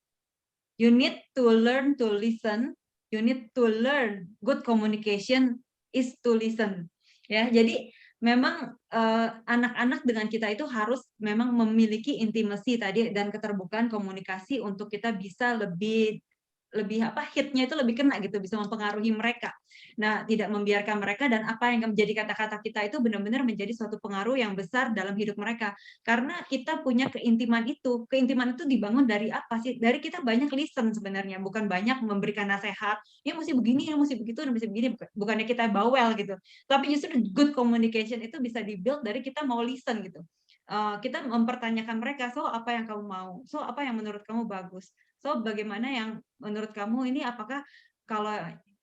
You need to learn to listen. You need to learn good communication is to listen. Ya, jadi memang anak-anak dengan kita itu harus memang memiliki intimasi tadi dan keterbukaan komunikasi untuk kita bisa lebih hitnya itu lebih kena gitu, bisa mempengaruhi mereka. Nah, tidak membiarkan mereka, dan apa yang menjadi kata-kata kita itu benar-benar menjadi suatu pengaruh yang besar dalam hidup mereka. Karena kita punya keintiman itu. Keintiman itu dibangun dari apa sih? Dari kita banyak listen sebenarnya, bukan banyak memberikan nasihat, ya mesti begini, ya mesti begitu, ya mesti begini. Bukannya kita bawel gitu. Tapi justru good communication itu bisa dibuild dari kita mau listen gitu. Kita mempertanyakan mereka, so apa yang kamu mau, so apa yang menurut kamu bagus, so bagaimana yang menurut kamu ini, apakah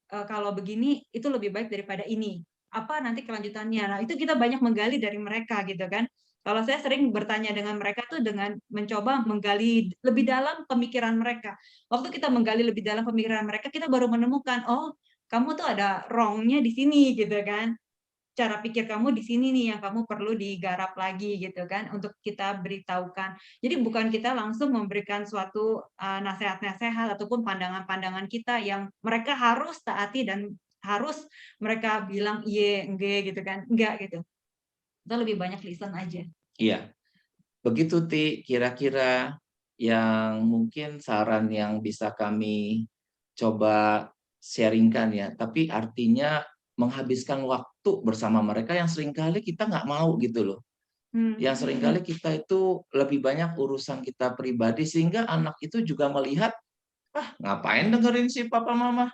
kalau begini itu lebih baik daripada ini, apa nanti kelanjutannya. Nah, itu kita banyak menggali dari mereka gitu kan. Kalau saya sering bertanya dengan mereka tuh dengan mencoba menggali lebih dalam pemikiran mereka. Waktu kita menggali lebih dalam pemikiran mereka, kita baru menemukan, oh kamu tuh ada wrong-nya di sini gitu kan. Cara pikir kamu di sini nih yang kamu perlu digarap lagi gitu kan, untuk kita beritahukan. Jadi bukan kita langsung memberikan suatu nasihat-nasihat ataupun pandangan-pandangan kita yang mereka harus taati dan harus mereka bilang iya, enggak gitu kan. Enggak gitu. Kita lebih banyak listen aja. Iya. Begitu Ti, kira-kira yang mungkin saran yang bisa kami coba sharingkan ya, tapi artinya menghabiskan waktu bersama mereka yang seringkali kita nggak mau gitu loh. Yang seringkali kita itu lebih banyak urusan kita pribadi, sehingga anak itu juga melihat, ngapain dengerin si papa mama,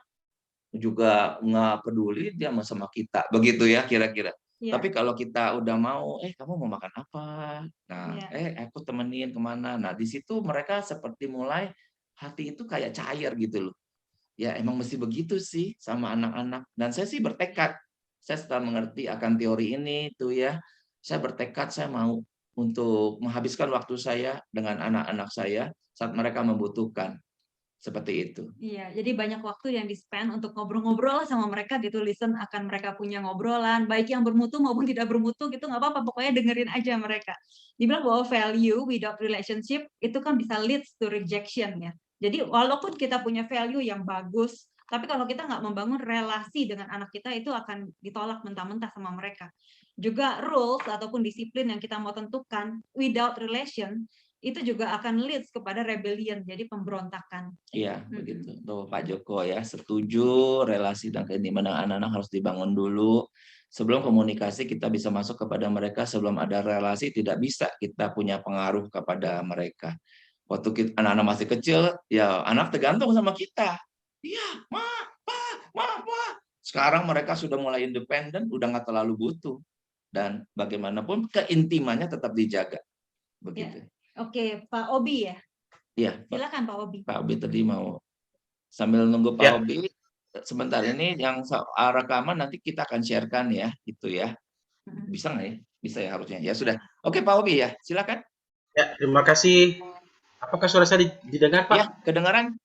juga nggak peduli dia sama kita, begitu ya kira-kira. Yeah. Tapi kalau kita udah mau, kamu mau makan apa? Nah, aku temenin kemana? Nah, di situ mereka seperti mulai hati itu kayak cair gitu loh. Ya emang mesti begitu sih sama anak-anak. Dan saya sih bertekad, saya setelah mengerti akan teori ini tuh ya, saya bertekad saya mau untuk menghabiskan waktu saya dengan anak-anak saya saat mereka membutuhkan. Seperti itu. Iya, jadi banyak waktu yang di-spend untuk ngobrol-ngobrol sama mereka gitu, listen akan mereka punya ngobrolan, baik yang bermutu maupun tidak bermutu gitu, nggak apa-apa, pokoknya dengerin aja mereka. Dibilang bahwa value without relationship itu kan bisa leads to rejection ya. Jadi walaupun kita punya value yang bagus, tapi kalau kita nggak membangun relasi dengan anak kita, itu akan ditolak mentah-mentah sama mereka. Juga rules ataupun disiplin yang kita mau tentukan without relation, itu juga akan leads kepada rebellion, jadi pemberontakan. Iya, begitu. Tuh Pak Joko ya, setuju relasi dan keintiman anak-anak harus dibangun dulu. Sebelum komunikasi kita bisa masuk kepada mereka, sebelum ada relasi tidak bisa kita punya pengaruh kepada mereka. Waktu anak-anak masih kecil, ya anak tergantung sama kita. Iya, ma, pa. Sekarang mereka sudah mulai independen, udah nggak terlalu butuh. Dan bagaimanapun keintimannya tetap dijaga. Begitu. Ya. Oke, Pak Obi ya? Iya. Silakan Pak Obi. Pak Obi tadi mau sambil nunggu Pak Obi, sebentar ini yang rekaman nanti kita akan sharekan ya, itu ya. Bisa nggak ya? Bisa ya harusnya. Ya sudah. Oke Pak Obi ya, silakan. Ya, terima kasih. Apakah suara saya didengar Pak? Ya, kedengaran.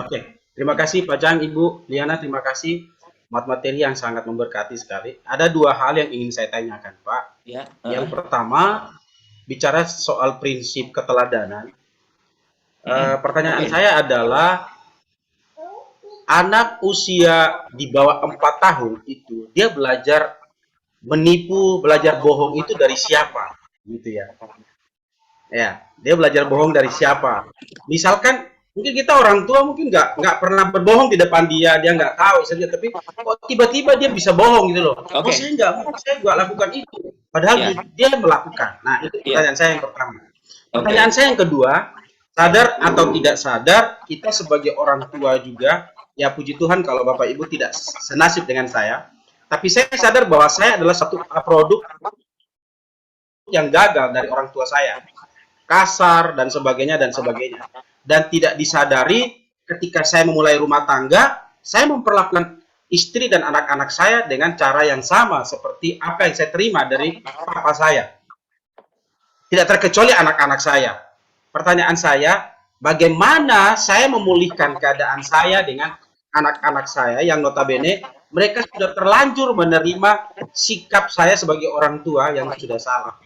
Oke. Terima kasih Pak Jang, Ibu Liana, terima kasih. Materi yang sangat memberkati sekali. Ada dua hal yang ingin saya tanyakan Pak. Ya. Yang pertama, bicara soal prinsip keteladanan. Pertanyaan saya adalah, anak usia di bawah 4 tahun itu dia belajar menipu, belajar bohong itu dari siapa, gitu ya? Ya, dia belajar bohong dari siapa? Misalkan mungkin kita orang tua mungkin nggak pernah berbohong di depan dia nggak tahu saja, tapi kok tiba-tiba dia bisa bohong gitu loh. Oh, saya nggak lakukan itu, padahal dia melakukan. Nah, itu pertanyaan saya yang pertama. Pertanyaan saya yang kedua, sadar atau tidak sadar, kita sebagai orang tua juga, ya puji Tuhan kalau Bapak Ibu tidak senasib dengan saya, tapi saya sadar bahwa saya adalah satu produk yang gagal dari orang tua saya, kasar dan sebagainya, dan tidak disadari ketika saya memulai rumah tangga, saya memperlakukan istri dan anak-anak saya dengan cara yang sama seperti apa yang saya terima dari papa saya, tidak terkecuali anak-anak saya. Pertanyaan saya, bagaimana saya memulihkan keadaan saya dengan anak-anak saya yang notabene mereka sudah terlanjur menerima sikap saya sebagai orang tua yang sudah salah.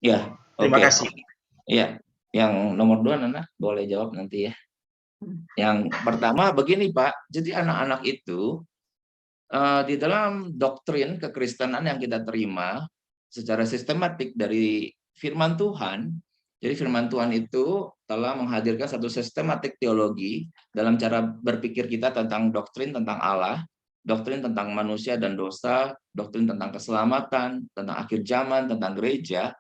Ya, terima kasih. Ya, yang nomor 2 Nana boleh jawab nanti ya. Yang pertama begini Pak, jadi anak-anak itu di dalam doktrin kekristenan yang kita terima secara sistematik dari firman Tuhan, Jadi firman Tuhan itu telah menghadirkan satu sistematik teologi dalam cara berpikir kita tentang doktrin tentang Allah, doktrin tentang manusia dan dosa, doktrin tentang keselamatan, tentang akhir zaman, tentang gereja.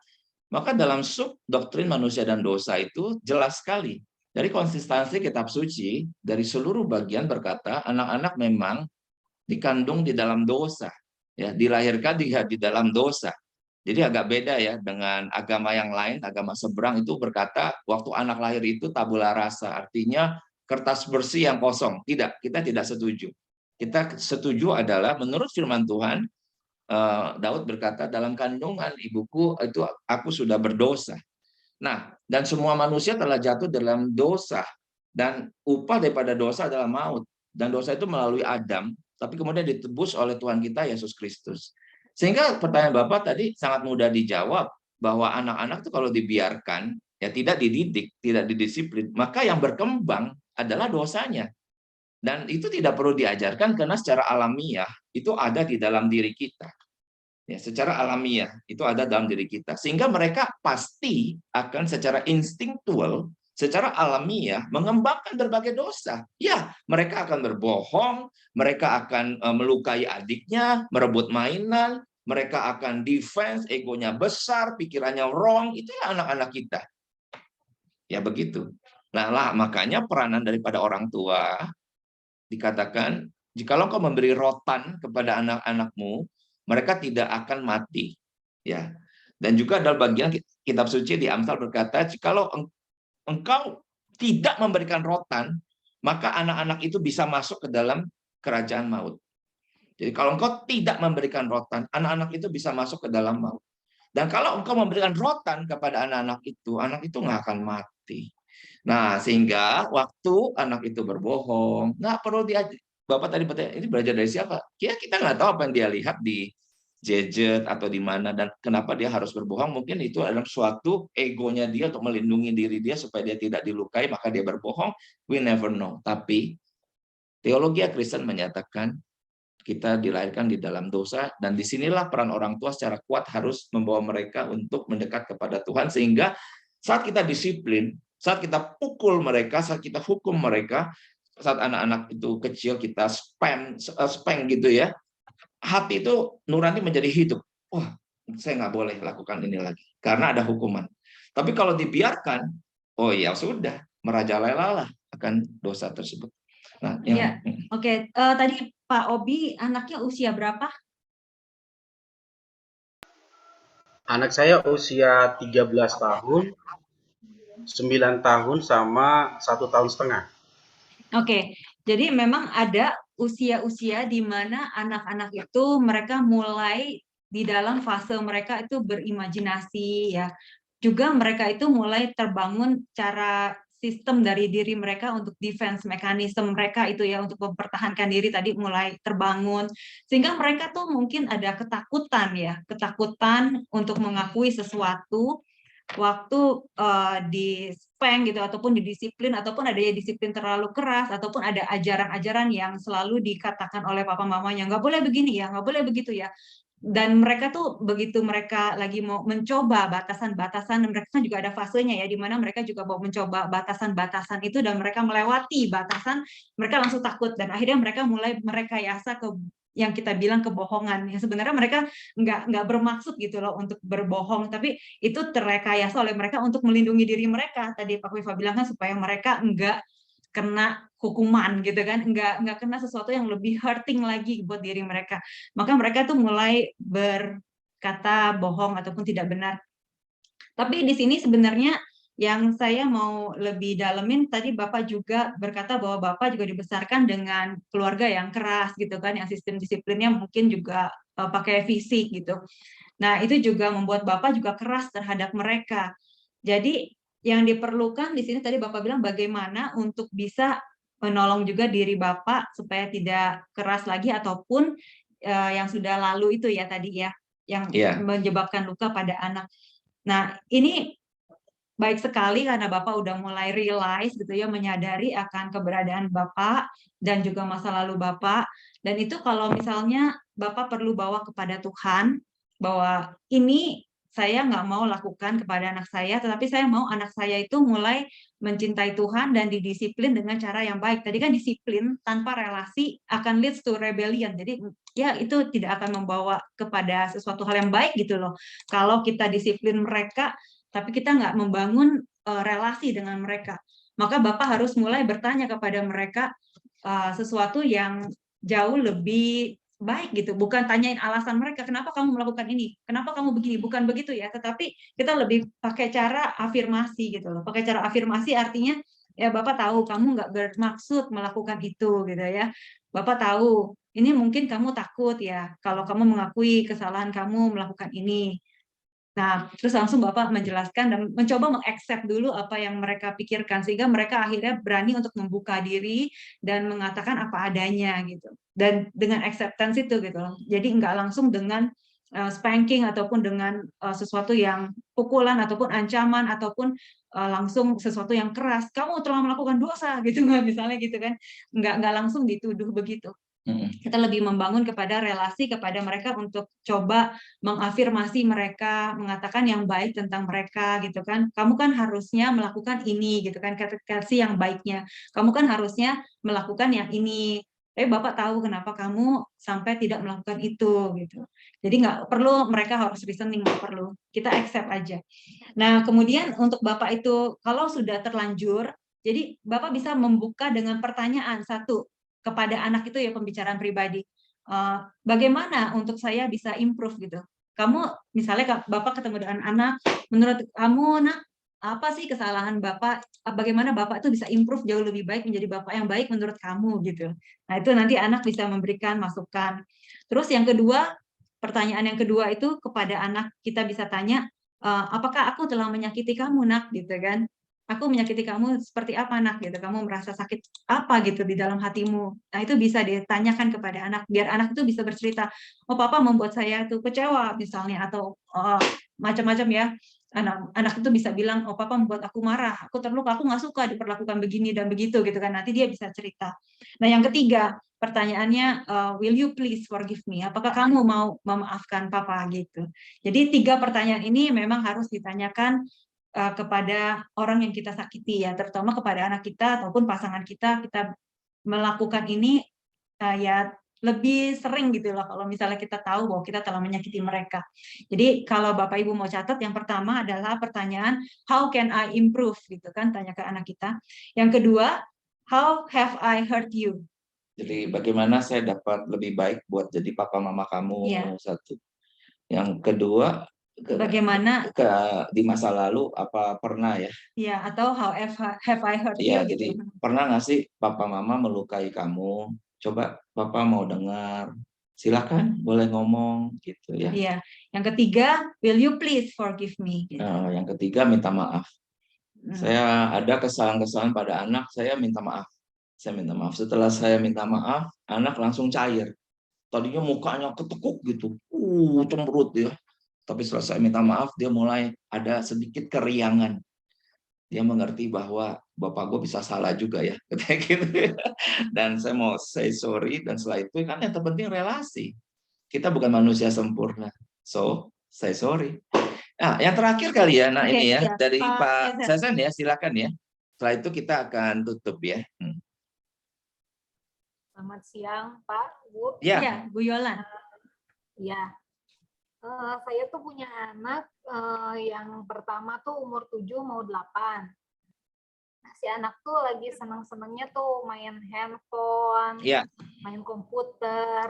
Maka dalam sub doktrin manusia dan dosa itu jelas sekali. Dari konsistensi kitab suci, dari seluruh bagian berkata, anak-anak memang dikandung di dalam dosa, ya, dilahirkan di dalam dosa. Jadi agak beda ya dengan agama yang lain, agama seberang itu berkata waktu anak lahir itu tabula rasa, artinya kertas bersih yang kosong. Tidak, kita tidak setuju. Kita setuju adalah menurut firman Tuhan, Daud berkata dalam kandungan ibuku itu aku sudah berdosa. Nah, dan semua manusia telah jatuh dalam dosa, dan upah daripada dosa adalah maut. Dan dosa itu melalui Adam, tapi kemudian ditebus oleh Tuhan kita Yesus Kristus. Sehingga pertanyaan Bapak tadi sangat mudah dijawab, bahwa anak-anak itu kalau dibiarkan, ya tidak dididik, tidak didisiplin, maka yang berkembang adalah dosanya. Dan itu tidak perlu diajarkan karena secara alamiah itu ada di dalam diri kita. Ya, secara alamiah itu ada dalam diri kita. Sehingga mereka pasti akan secara instinktual, secara alamiah mengembangkan berbagai dosa. Ya, mereka akan berbohong, mereka akan melukai adiknya, merebut mainan, mereka akan defense, egonya besar, pikirannya wrong. Itu ya anak-anak kita. Ya begitu. Nah, makanya peranan daripada orang tua dikatakan, jikalau kau memberi rotan kepada anak-anakmu, mereka tidak akan mati. Ya. Dan juga dalam bagian kitab suci di Amsal berkata, jikalau engkau tidak memberikan rotan, maka anak-anak itu bisa masuk ke dalam kerajaan maut. Jadi kalau engkau tidak memberikan rotan, anak-anak itu bisa masuk ke dalam maut. Dan kalau engkau memberikan rotan kepada anak itu nggak akan mati. Nah, sehingga waktu anak itu berbohong, nggak perlu diajar. Bapak tadi bertanya, ini belajar dari siapa? Kita nggak tahu apa yang dia lihat di gadget atau di mana, dan kenapa dia harus berbohong. Mungkin itu adalah suatu egonya dia untuk melindungi diri dia supaya dia tidak dilukai, maka dia berbohong. We never know. Tapi teologi Kristen menyatakan kita dilahirkan di dalam dosa, dan disinilah peran orang tua secara kuat harus membawa mereka untuk mendekat kepada Tuhan, sehingga saat kita disiplin, saat kita pukul mereka, saat kita hukum mereka, saat anak-anak itu kecil kita spank gitu ya, hati itu nurani menjadi hidup. Wah, saya nggak boleh lakukan ini lagi karena ada hukuman. Tapi kalau dibiarkan, oh ya sudah, merajalela akan dosa tersebut. Nah, ya, oke. Tadi Pak Obi anaknya usia berapa? Anak saya usia 13 tahun, 9 tahun sama 1 tahun setengah. Oke, jadi memang ada usia-usia di mana anak-anak itu mereka mulai di dalam fase mereka itu berimajinasi ya. Juga mereka itu mulai terbangun cara sistem dari diri mereka untuk defense mekanisme mereka itu ya, untuk mempertahankan diri tadi mulai terbangun, sehingga mereka tuh mungkin ada ketakutan ya, ketakutan untuk mengakui sesuatu waktu di spank gitu, ataupun didisiplin, ataupun ada ya disiplin terlalu keras, ataupun ada ajaran-ajaran yang selalu dikatakan oleh papa mamanya, nggak boleh begini ya, nggak boleh begitu ya. Dan mereka tuh begitu mereka lagi mau mencoba batasan-batasan, mereka kan juga ada fasenya ya, di mana mereka juga mau mencoba batasan-batasan itu, dan mereka melewati batasan, mereka langsung takut, dan akhirnya mereka mulai merekayasa ke yang kita bilang kebohongan, yang sebenarnya mereka nggak bermaksud gitu loh untuk berbohong, tapi itu terrekayasa oleh mereka untuk melindungi diri mereka. Tadi Pak Wifa bilang kan supaya mereka nggak kena hukuman gitu kan, nggak kena sesuatu yang lebih hurting lagi buat diri mereka. Maka mereka tuh mulai berkata bohong ataupun tidak benar. Tapi di sini sebenarnya yang saya mau lebih dalemin, tadi Bapak juga berkata bahwa Bapak juga dibesarkan dengan keluarga yang keras gitu kan, yang sistem disiplinnya mungkin juga pakai fisik gitu. Nah, itu juga membuat Bapak juga keras terhadap mereka. Jadi yang diperlukan di sini tadi Bapak bilang bagaimana untuk bisa menolong juga diri Bapak supaya tidak keras lagi, ataupun yang sudah lalu itu ya tadi ya, yang menyebabkan luka pada anak. Nah, ini baik sekali karena Bapak udah mulai realize gitu ya, menyadari akan keberadaan Bapak dan juga masa lalu Bapak. Dan itu kalau misalnya Bapak perlu bawa kepada Tuhan, bahwa ini saya nggak mau lakukan kepada anak saya, tetapi saya mau anak saya itu mulai mencintai Tuhan dan didisiplin dengan cara yang baik. Tadi kan disiplin tanpa relasi akan leads to rebellion. Jadi ya itu tidak akan membawa kepada sesuatu hal yang baik gitu loh. Kalau kita disiplin mereka, tapi kita nggak membangun relasi dengan mereka. Maka Bapak harus mulai bertanya kepada mereka sesuatu yang jauh lebih baik gitu, bukan tanyain alasan mereka kenapa kamu melakukan ini, kenapa kamu begini, bukan begitu ya, tetapi kita lebih pakai cara afirmasi gitu loh. Pakai cara afirmasi artinya ya Bapak tahu kamu nggak bermaksud melakukan itu gitu ya. Bapak tahu ini mungkin kamu takut ya kalau kamu mengakui kesalahan kamu melakukan ini. Nah, terus langsung Bapak menjelaskan dan mencoba mengaccept dulu apa yang mereka pikirkan sehingga mereka akhirnya berani untuk membuka diri dan mengatakan apa adanya gitu. Dan dengan acceptance itu gitu loh. Jadi nggak langsung dengan spanking ataupun dengan sesuatu yang pukulan ataupun ancaman ataupun langsung sesuatu yang keras. Kamu telah melakukan dosa gitu misalnya gitu kan. Nggak langsung dituduh begitu. Kita lebih membangun kepada relasi kepada mereka untuk coba mengafirmasi mereka, mengatakan yang baik tentang mereka gitu kan. Kamu kan harusnya melakukan ini gitu kan, kasih yang baiknya. Kamu kan harusnya melakukan yang ini. Tapi Bapak tahu kenapa kamu sampai tidak melakukan itu gitu. Jadi nggak perlu mereka harus listening, nggak perlu. Kita accept aja. Nah, kemudian untuk Bapak itu kalau sudah terlanjur, jadi Bapak bisa membuka dengan pertanyaan satu kepada anak itu ya pembicaraan pribadi. Bagaimana untuk saya bisa improve gitu? Kamu misalnya Bapak ketemu dengan anak, menurut kamu nak apa sih kesalahan Bapak? Bagaimana Bapak itu bisa improve jauh lebih baik menjadi Bapak yang baik menurut kamu gitu. Nah, itu nanti anak bisa memberikan masukan. Terus yang kedua, pertanyaan yang kedua itu kepada anak kita bisa tanya, apakah aku telah menyakiti kamu nak gitu kan? Aku menyakiti kamu seperti apa nak gitu, kamu merasa sakit apa gitu di dalam hatimu. Nah itu bisa ditanyakan kepada anak biar anak itu bisa bercerita, oh papa membuat saya tuh kecewa misalnya atau macam-macam ya. Anak itu bisa bilang, oh papa membuat aku marah, aku terluka, aku nggak suka diperlakukan begini dan begitu gitu kan. Nanti dia bisa cerita. Nah yang ketiga pertanyaannya, will you please forgive me? Apakah kamu mau memaafkan papa gitu? Jadi 3 pertanyaan ini memang harus ditanyakan kepada orang yang kita sakiti ya, terutama kepada anak kita ataupun pasangan kita melakukan ini ya lebih sering gitu loh kalau misalnya kita tahu bahwa kita telah menyakiti mereka. Jadi kalau Bapak Ibu mau catat, yang pertama adalah pertanyaan how can I improve gitu kan, tanya ke anak kita. Yang kedua, how have I hurt you? Jadi bagaimana saya dapat lebih baik buat jadi papa mama kamu, satu. Yang kedua, bagaimana di masa lalu apa pernah ya? Ya, atau how have I hurt you? Ya, jadi pernah nggak sih papa mama melukai kamu? Coba papa mau dengar. Silakan, boleh ngomong gitu ya. Iya. Yang ketiga, will you please forgive me? Gitu. Yang ketiga, minta maaf. Saya ada kesalahan-kesalahan pada anak, saya minta maaf. Saya minta maaf. Setelah saya minta maaf, anak langsung cair. Tadinya mukanya ketekuk gitu, cemberut ya. Tapi setelah saya minta maaf, dia mulai ada sedikit keriangan. Dia mengerti bahwa bapak gue bisa salah juga ya, kayak gitu. Dan saya mau say sorry, dan setelah itu kan yang terpenting relasi. Kita bukan manusia sempurna, so say sorry. Nah, yang terakhir kali ya, nah ini ya dari Pak Sasan ya, silakan ya. Setelah itu kita akan tutup ya. Selamat siang, Pak, Bu. Ya, Bu Yolan. Ya, saya tuh punya anak yang pertama tuh umur 7 mau 8. Nah, si anak tuh lagi seneng-senengnya tuh main handphone, main komputer.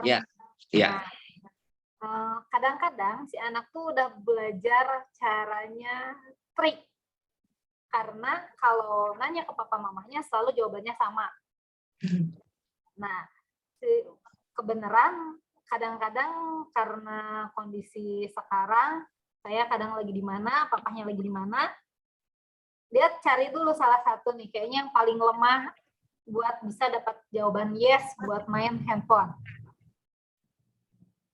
Nah, kadang-kadang si anak tuh udah belajar caranya trik. Karena kalau nanya ke papa mamanya selalu jawabannya sama. Nah, kebenaran kadang-kadang karena kondisi sekarang, saya kadang lagi di mana, papahnya lagi di mana, dia cari dulu salah satu nih, kayaknya yang paling lemah buat bisa dapat jawaban yes buat main handphone.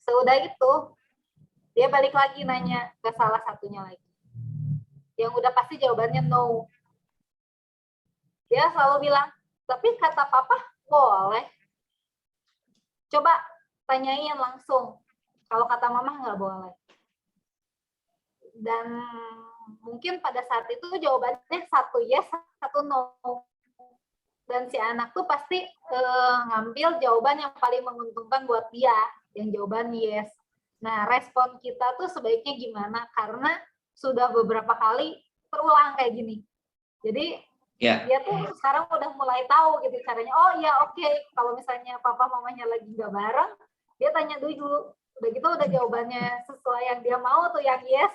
Sudah itu, dia balik lagi nanya ke salah satunya lagi. Yang udah pasti jawabannya no. Dia selalu bilang, tapi kata papa boleh. Coba tanyain langsung. Kalau kata mama nggak boleh. dan mungkin pada saat itu jawabannya satu yes, satu no. Dan si anak tuh pasti ngambil jawaban yang paling menguntungkan buat dia, yang jawaban yes. Nah, respon kita tuh sebaiknya gimana? Karena sudah beberapa kali terulang kayak gini. Jadi dia tuh sekarang udah mulai tahu gitu caranya. Oh ya oke, kalau misalnya papa mamanya lagi nggak bareng, dia tanya dulu. Udah gitu udah jawabannya sesuai yang dia mau tuh yang yes.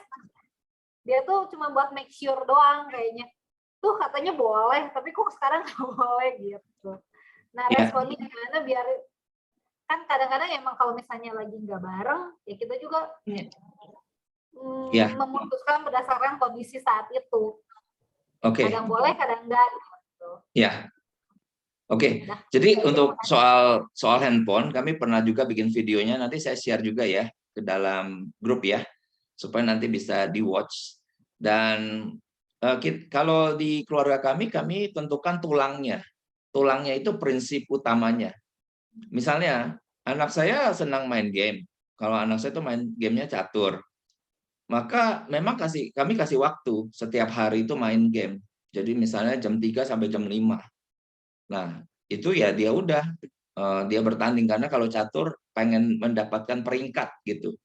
Dia tuh cuma buat make sure doang kayaknya. Tuh katanya boleh, tapi kok sekarang nggak boleh gitu. Nah responnya gimana biar, kan kadang-kadang emang kalau misalnya lagi nggak bareng, ya kita juga memutuskan berdasarkan kondisi saat itu. Kadang boleh, kadang enggak. Gitu. Ya. Oke. Jadi untuk soal handphone, kami pernah juga bikin videonya. Nanti saya share juga ya ke dalam grup ya, supaya nanti bisa di-watch. Dan kalau di keluarga kami tentukan tulangnya. Tulangnya itu prinsip utamanya. Misalnya, anak saya senang main game. Kalau anak saya itu main gamenya catur. Maka memang kami kasih waktu setiap hari itu main game. Jadi misalnya jam 3 sampai jam 5. Nah, itu ya dia udah dia bertanding, karena kalau catur pengen mendapatkan peringkat gitu.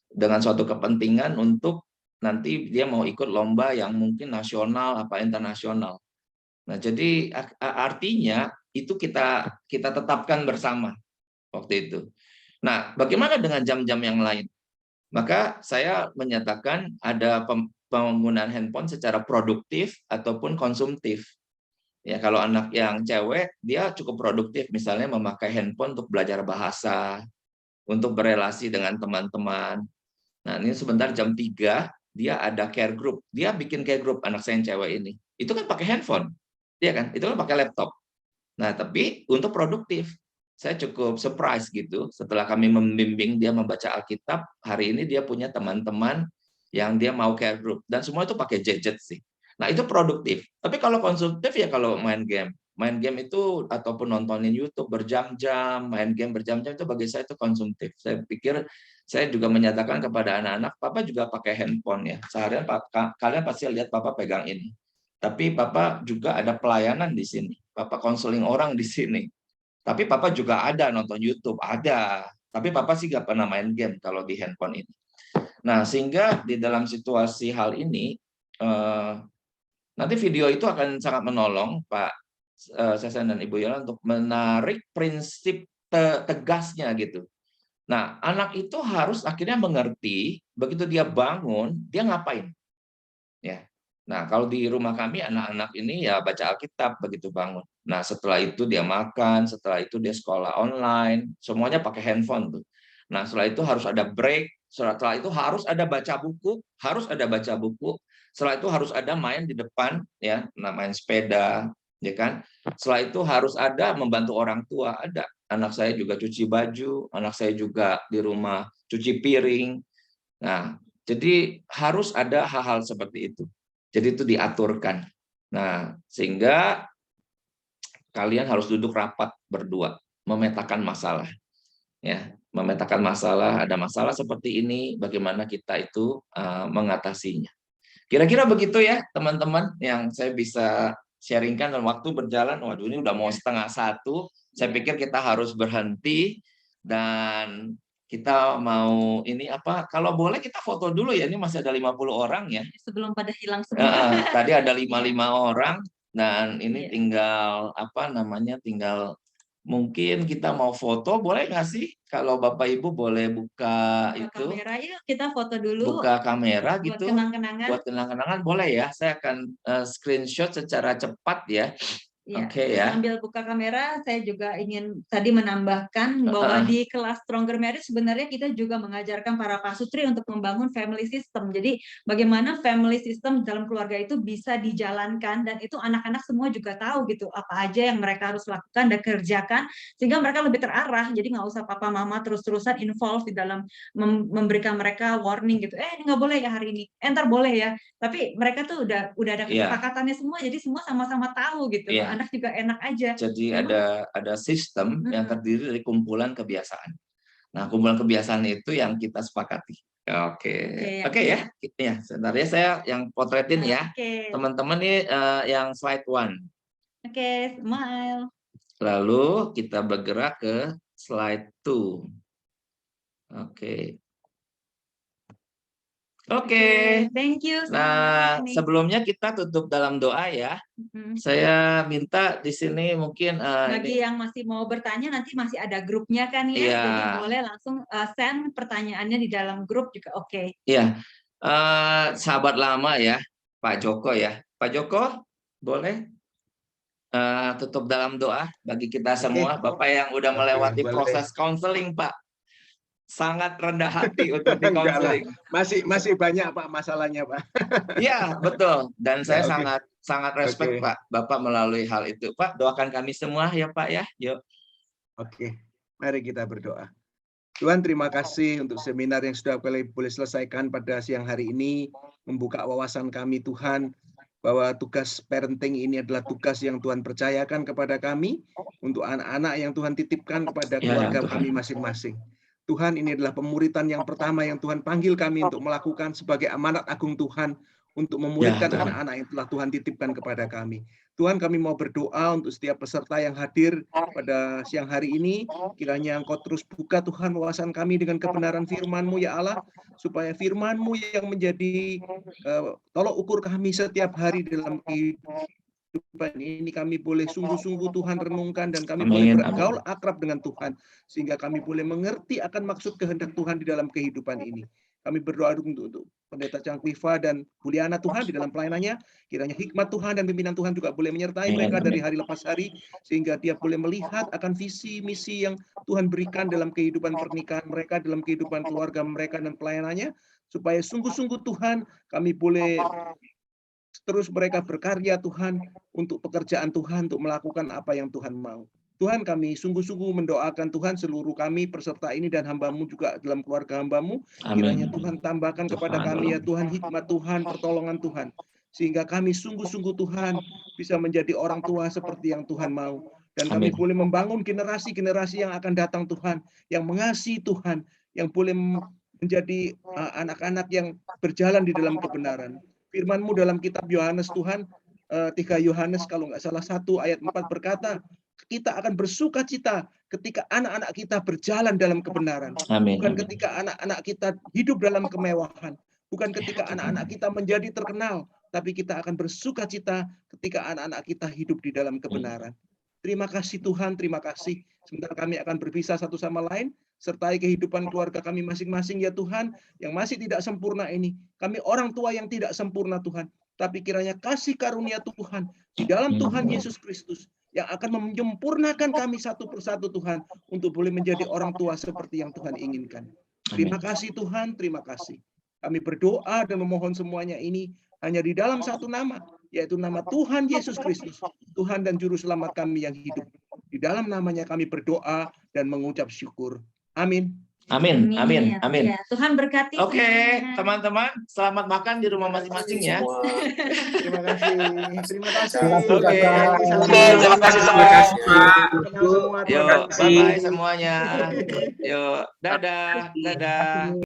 Dengan suatu kepentingan untuk nanti dia mau ikut lomba yang mungkin nasional apa internasional. Nah, jadi artinya itu kita tetapkan bersama waktu itu. Nah, bagaimana dengan jam-jam yang lain? Maka saya menyatakan ada penggunaan handphone secara produktif ataupun konsumtif. Ya, kalau anak yang cewek, dia cukup produktif, misalnya memakai handphone untuk belajar bahasa, untuk berelasi dengan teman-teman. Nah, ini sebentar jam 3, dia ada care group. Dia bikin care group, anak saya yang cewek ini. Itu kan pakai handphone. Dia kan, itu kan pakai laptop. Nah, tapi untuk produktif, saya cukup surprise gitu. Setelah kami membimbing dia membaca Alkitab, hari ini dia punya teman-teman yang dia mau care group. Dan semua itu pakai gadget sih. Nah, itu produktif. Tapi kalau konsumtif ya kalau main game. Main game itu ataupun nontonin YouTube berjam-jam, main game berjam-jam, itu bagi saya itu konsumtif. Saya pikir saya juga menyatakan kepada anak-anak, Papa juga pakai handphone ya. Seharian kalian pasti lihat Papa pegang ini. Tapi Papa juga ada pelayanan di sini. Papa konseling orang di sini. Tapi Papa juga ada nonton YouTube, ada. Tapi Papa sih nggak pernah main game kalau di handphone ini. Nah, sehingga di dalam situasi hal ini, nanti video itu akan sangat menolong Pak Sesen dan Ibu Yola untuk menarik prinsip tegasnya gitu. Nah, anak itu harus akhirnya mengerti begitu dia bangun, dia ngapain. Ya. Nah, kalau di rumah kami anak-anak ini ya baca Alkitab begitu bangun. Nah, setelah itu dia makan, setelah itu dia sekolah online, semuanya pakai handphone tuh. Nah, setelah itu harus ada break, setelah itu harus ada baca buku, Setelah itu harus ada main di depan ya, main sepeda, ya kan? Setelah itu harus ada membantu orang tua, ada. Anak saya juga cuci baju, anak saya juga di rumah cuci piring. Nah, jadi harus ada hal-hal seperti itu. Jadi itu diaturkan. Nah, sehingga kalian harus duduk rapat berdua, memetakan masalah. Ya, memetakan masalah, ada masalah seperti ini, bagaimana kita itu mengatasinya. Kira-kira begitu ya, teman-teman, yang saya bisa sharingkan, dan waktu berjalan, waduh ini udah mau 12:30, saya pikir kita harus berhenti, dan kita mau ini apa, kalau boleh kita foto dulu ya, ini masih ada 50 orang ya. Sebelum pada hilang semua. Tadi ada 55 orang, dan ini tinggal apa namanya, tinggal mungkin kita mau foto, boleh nggak sih? Kalau Bapak Ibu boleh buka itu. Kamera yuk, kita foto dulu. Buka kamera buat gitu. Kenang-kenangan. Buat kenang-kenangan boleh ya. Saya akan screenshot secara cepat ya. Ya, Oke ya. Sambil buka kamera, saya juga ingin tadi menambahkan bahwa di kelas Stronger Marriage sebenarnya kita juga mengajarkan para pasutri untuk membangun family system. Jadi bagaimana family system dalam keluarga itu bisa dijalankan, dan itu anak-anak semua juga tahu gitu apa aja yang mereka harus lakukan dan kerjakan sehingga mereka lebih terarah. Jadi nggak usah papa mama terus-terusan involve di dalam memberikan mereka warning gitu. Ini nggak boleh ya hari ini. Ntar boleh ya. Tapi mereka tuh udah ada kesepakatannya semua. Jadi semua sama-sama tahu gitu. Anak juga enak aja. Jadi ada sistem yang terdiri dari kumpulan kebiasaan. Nah, kumpulan kebiasaan itu yang kita sepakati. Oke, Oke, oke ya. Ya, sebentar ya saya yang potretin ya. Oke, Teman-teman nih yang slide 1. oke, smile. Lalu kita bergerak ke slide 2. Oke. Oke. Thank you. Nah, semuanya. sebelumnya kita tutup dalam doa ya. Mhm. Saya minta di sini mungkin Bagi yang masih mau bertanya, nanti masih ada grupnya kan ya, Iya. jadi boleh langsung send pertanyaannya di dalam grup juga oke. Iya, sahabat lama ya, Pak Joko ya. Pak Joko, boleh tutup dalam doa bagi kita semua. Bapak yang udah melewati boleh. proses konseling, Pak. Sangat rendah hati untuk Enggak lah. dikonseling. Masih banyak Pak masalahnya Pak. Iya, betul. Dan saya Ya, oke. sangat respect Oke. Pak, Bapak melalui hal itu. Pak, doakan kami semua ya Pak ya. Yuk. Oke, mari kita berdoa. Tuhan, terima kasih untuk seminar yang sudah boleh selesaikan pada siang hari ini, membuka wawasan kami Tuhan, bahwa tugas parenting ini adalah tugas yang Tuhan percayakan kepada kami, untuk anak-anak yang Tuhan titipkan kepada keluarga kami masing-masing. Tuhan, ini adalah pemuritan yang pertama yang Tuhan panggil kami untuk melakukan sebagai amanat agung Tuhan, untuk memuridkan anak-anak yang telah Tuhan titipkan kepada kami. Tuhan, kami mau berdoa untuk setiap peserta yang hadir pada siang hari ini. Kiranya Engkau terus buka Tuhan wawasan kami dengan kebenaran firman-Mu ya Allah, supaya firman-Mu yang menjadi tolok ukur kami setiap hari dalam kehidupan ini, kami boleh sungguh-sungguh Tuhan renungkan, dan kami boleh bergaul akrab dengan Tuhan, sehingga kami boleh mengerti akan maksud kehendak Tuhan di dalam kehidupan ini. Kami berdoa untuk Pendeta Cangkriva dan Juliana Tuhan di dalam pelayanannya. Kiranya hikmat Tuhan dan pimpinan Tuhan juga boleh menyertai mereka dari hari lepas hari, sehingga dia boleh melihat akan visi misi yang Tuhan berikan dalam kehidupan pernikahan mereka, dalam kehidupan keluarga mereka dan pelayanannya, supaya sungguh-sungguh Tuhan kami boleh terus mereka berkarya Tuhan untuk pekerjaan Tuhan, untuk melakukan apa yang Tuhan mau. Tuhan, kami sungguh-sungguh mendoakan Tuhan seluruh kami peserta ini dan hamba-Mu juga dalam keluarga hamba-Mu. Kiranya Tuhan tambahkan kepada kami ya Tuhan hikmat Tuhan, pertolongan Tuhan, sehingga kami sungguh-sungguh Tuhan bisa menjadi orang tua seperti yang Tuhan mau. Dan kami boleh membangun generasi-generasi yang akan datang Tuhan, yang mengasihi Tuhan, yang boleh menjadi anak-anak yang berjalan di dalam kebenaran. Firman-Mu dalam kitab Yohanes Tuhan, 3 Yohanes kalau nggak salah 1 ayat 4 berkata, kita akan bersuka cita ketika anak-anak kita berjalan dalam kebenaran. Bukan ketika anak-anak kita hidup dalam kemewahan. Bukan ketika anak-anak kita menjadi terkenal. Tapi kita akan bersuka cita ketika anak-anak kita hidup di dalam kebenaran. Terima kasih Tuhan, terima kasih. Sebentar kami akan berpisah satu sama lain. Sertai kehidupan keluarga kami masing-masing ya Tuhan. Yang masih tidak sempurna ini. Kami orang tua yang tidak sempurna Tuhan. Tapi kiranya kasih karunia Tuhan di dalam Tuhan Yesus Kristus yang akan menyempurnakan kami satu persatu Tuhan, untuk boleh menjadi orang tua seperti yang Tuhan inginkan. Terima kasih Tuhan, terima kasih. Kami berdoa dan memohon semuanya ini hanya di dalam satu nama, yaitu nama Tuhan Yesus Kristus, Tuhan dan Juru Selamat kami yang hidup. Di dalam namanya kami berdoa dan mengucap syukur. Amin. Amin, amin, amin. Ya, Tuhan berkati. Oke, teman-teman, selamat makan di rumah masing-masing ya. Terima kasih. Terima kasih. Oke. Terima kasih Pak. Yuk, bye-bye semuanya. Yuk, dadah, dadah.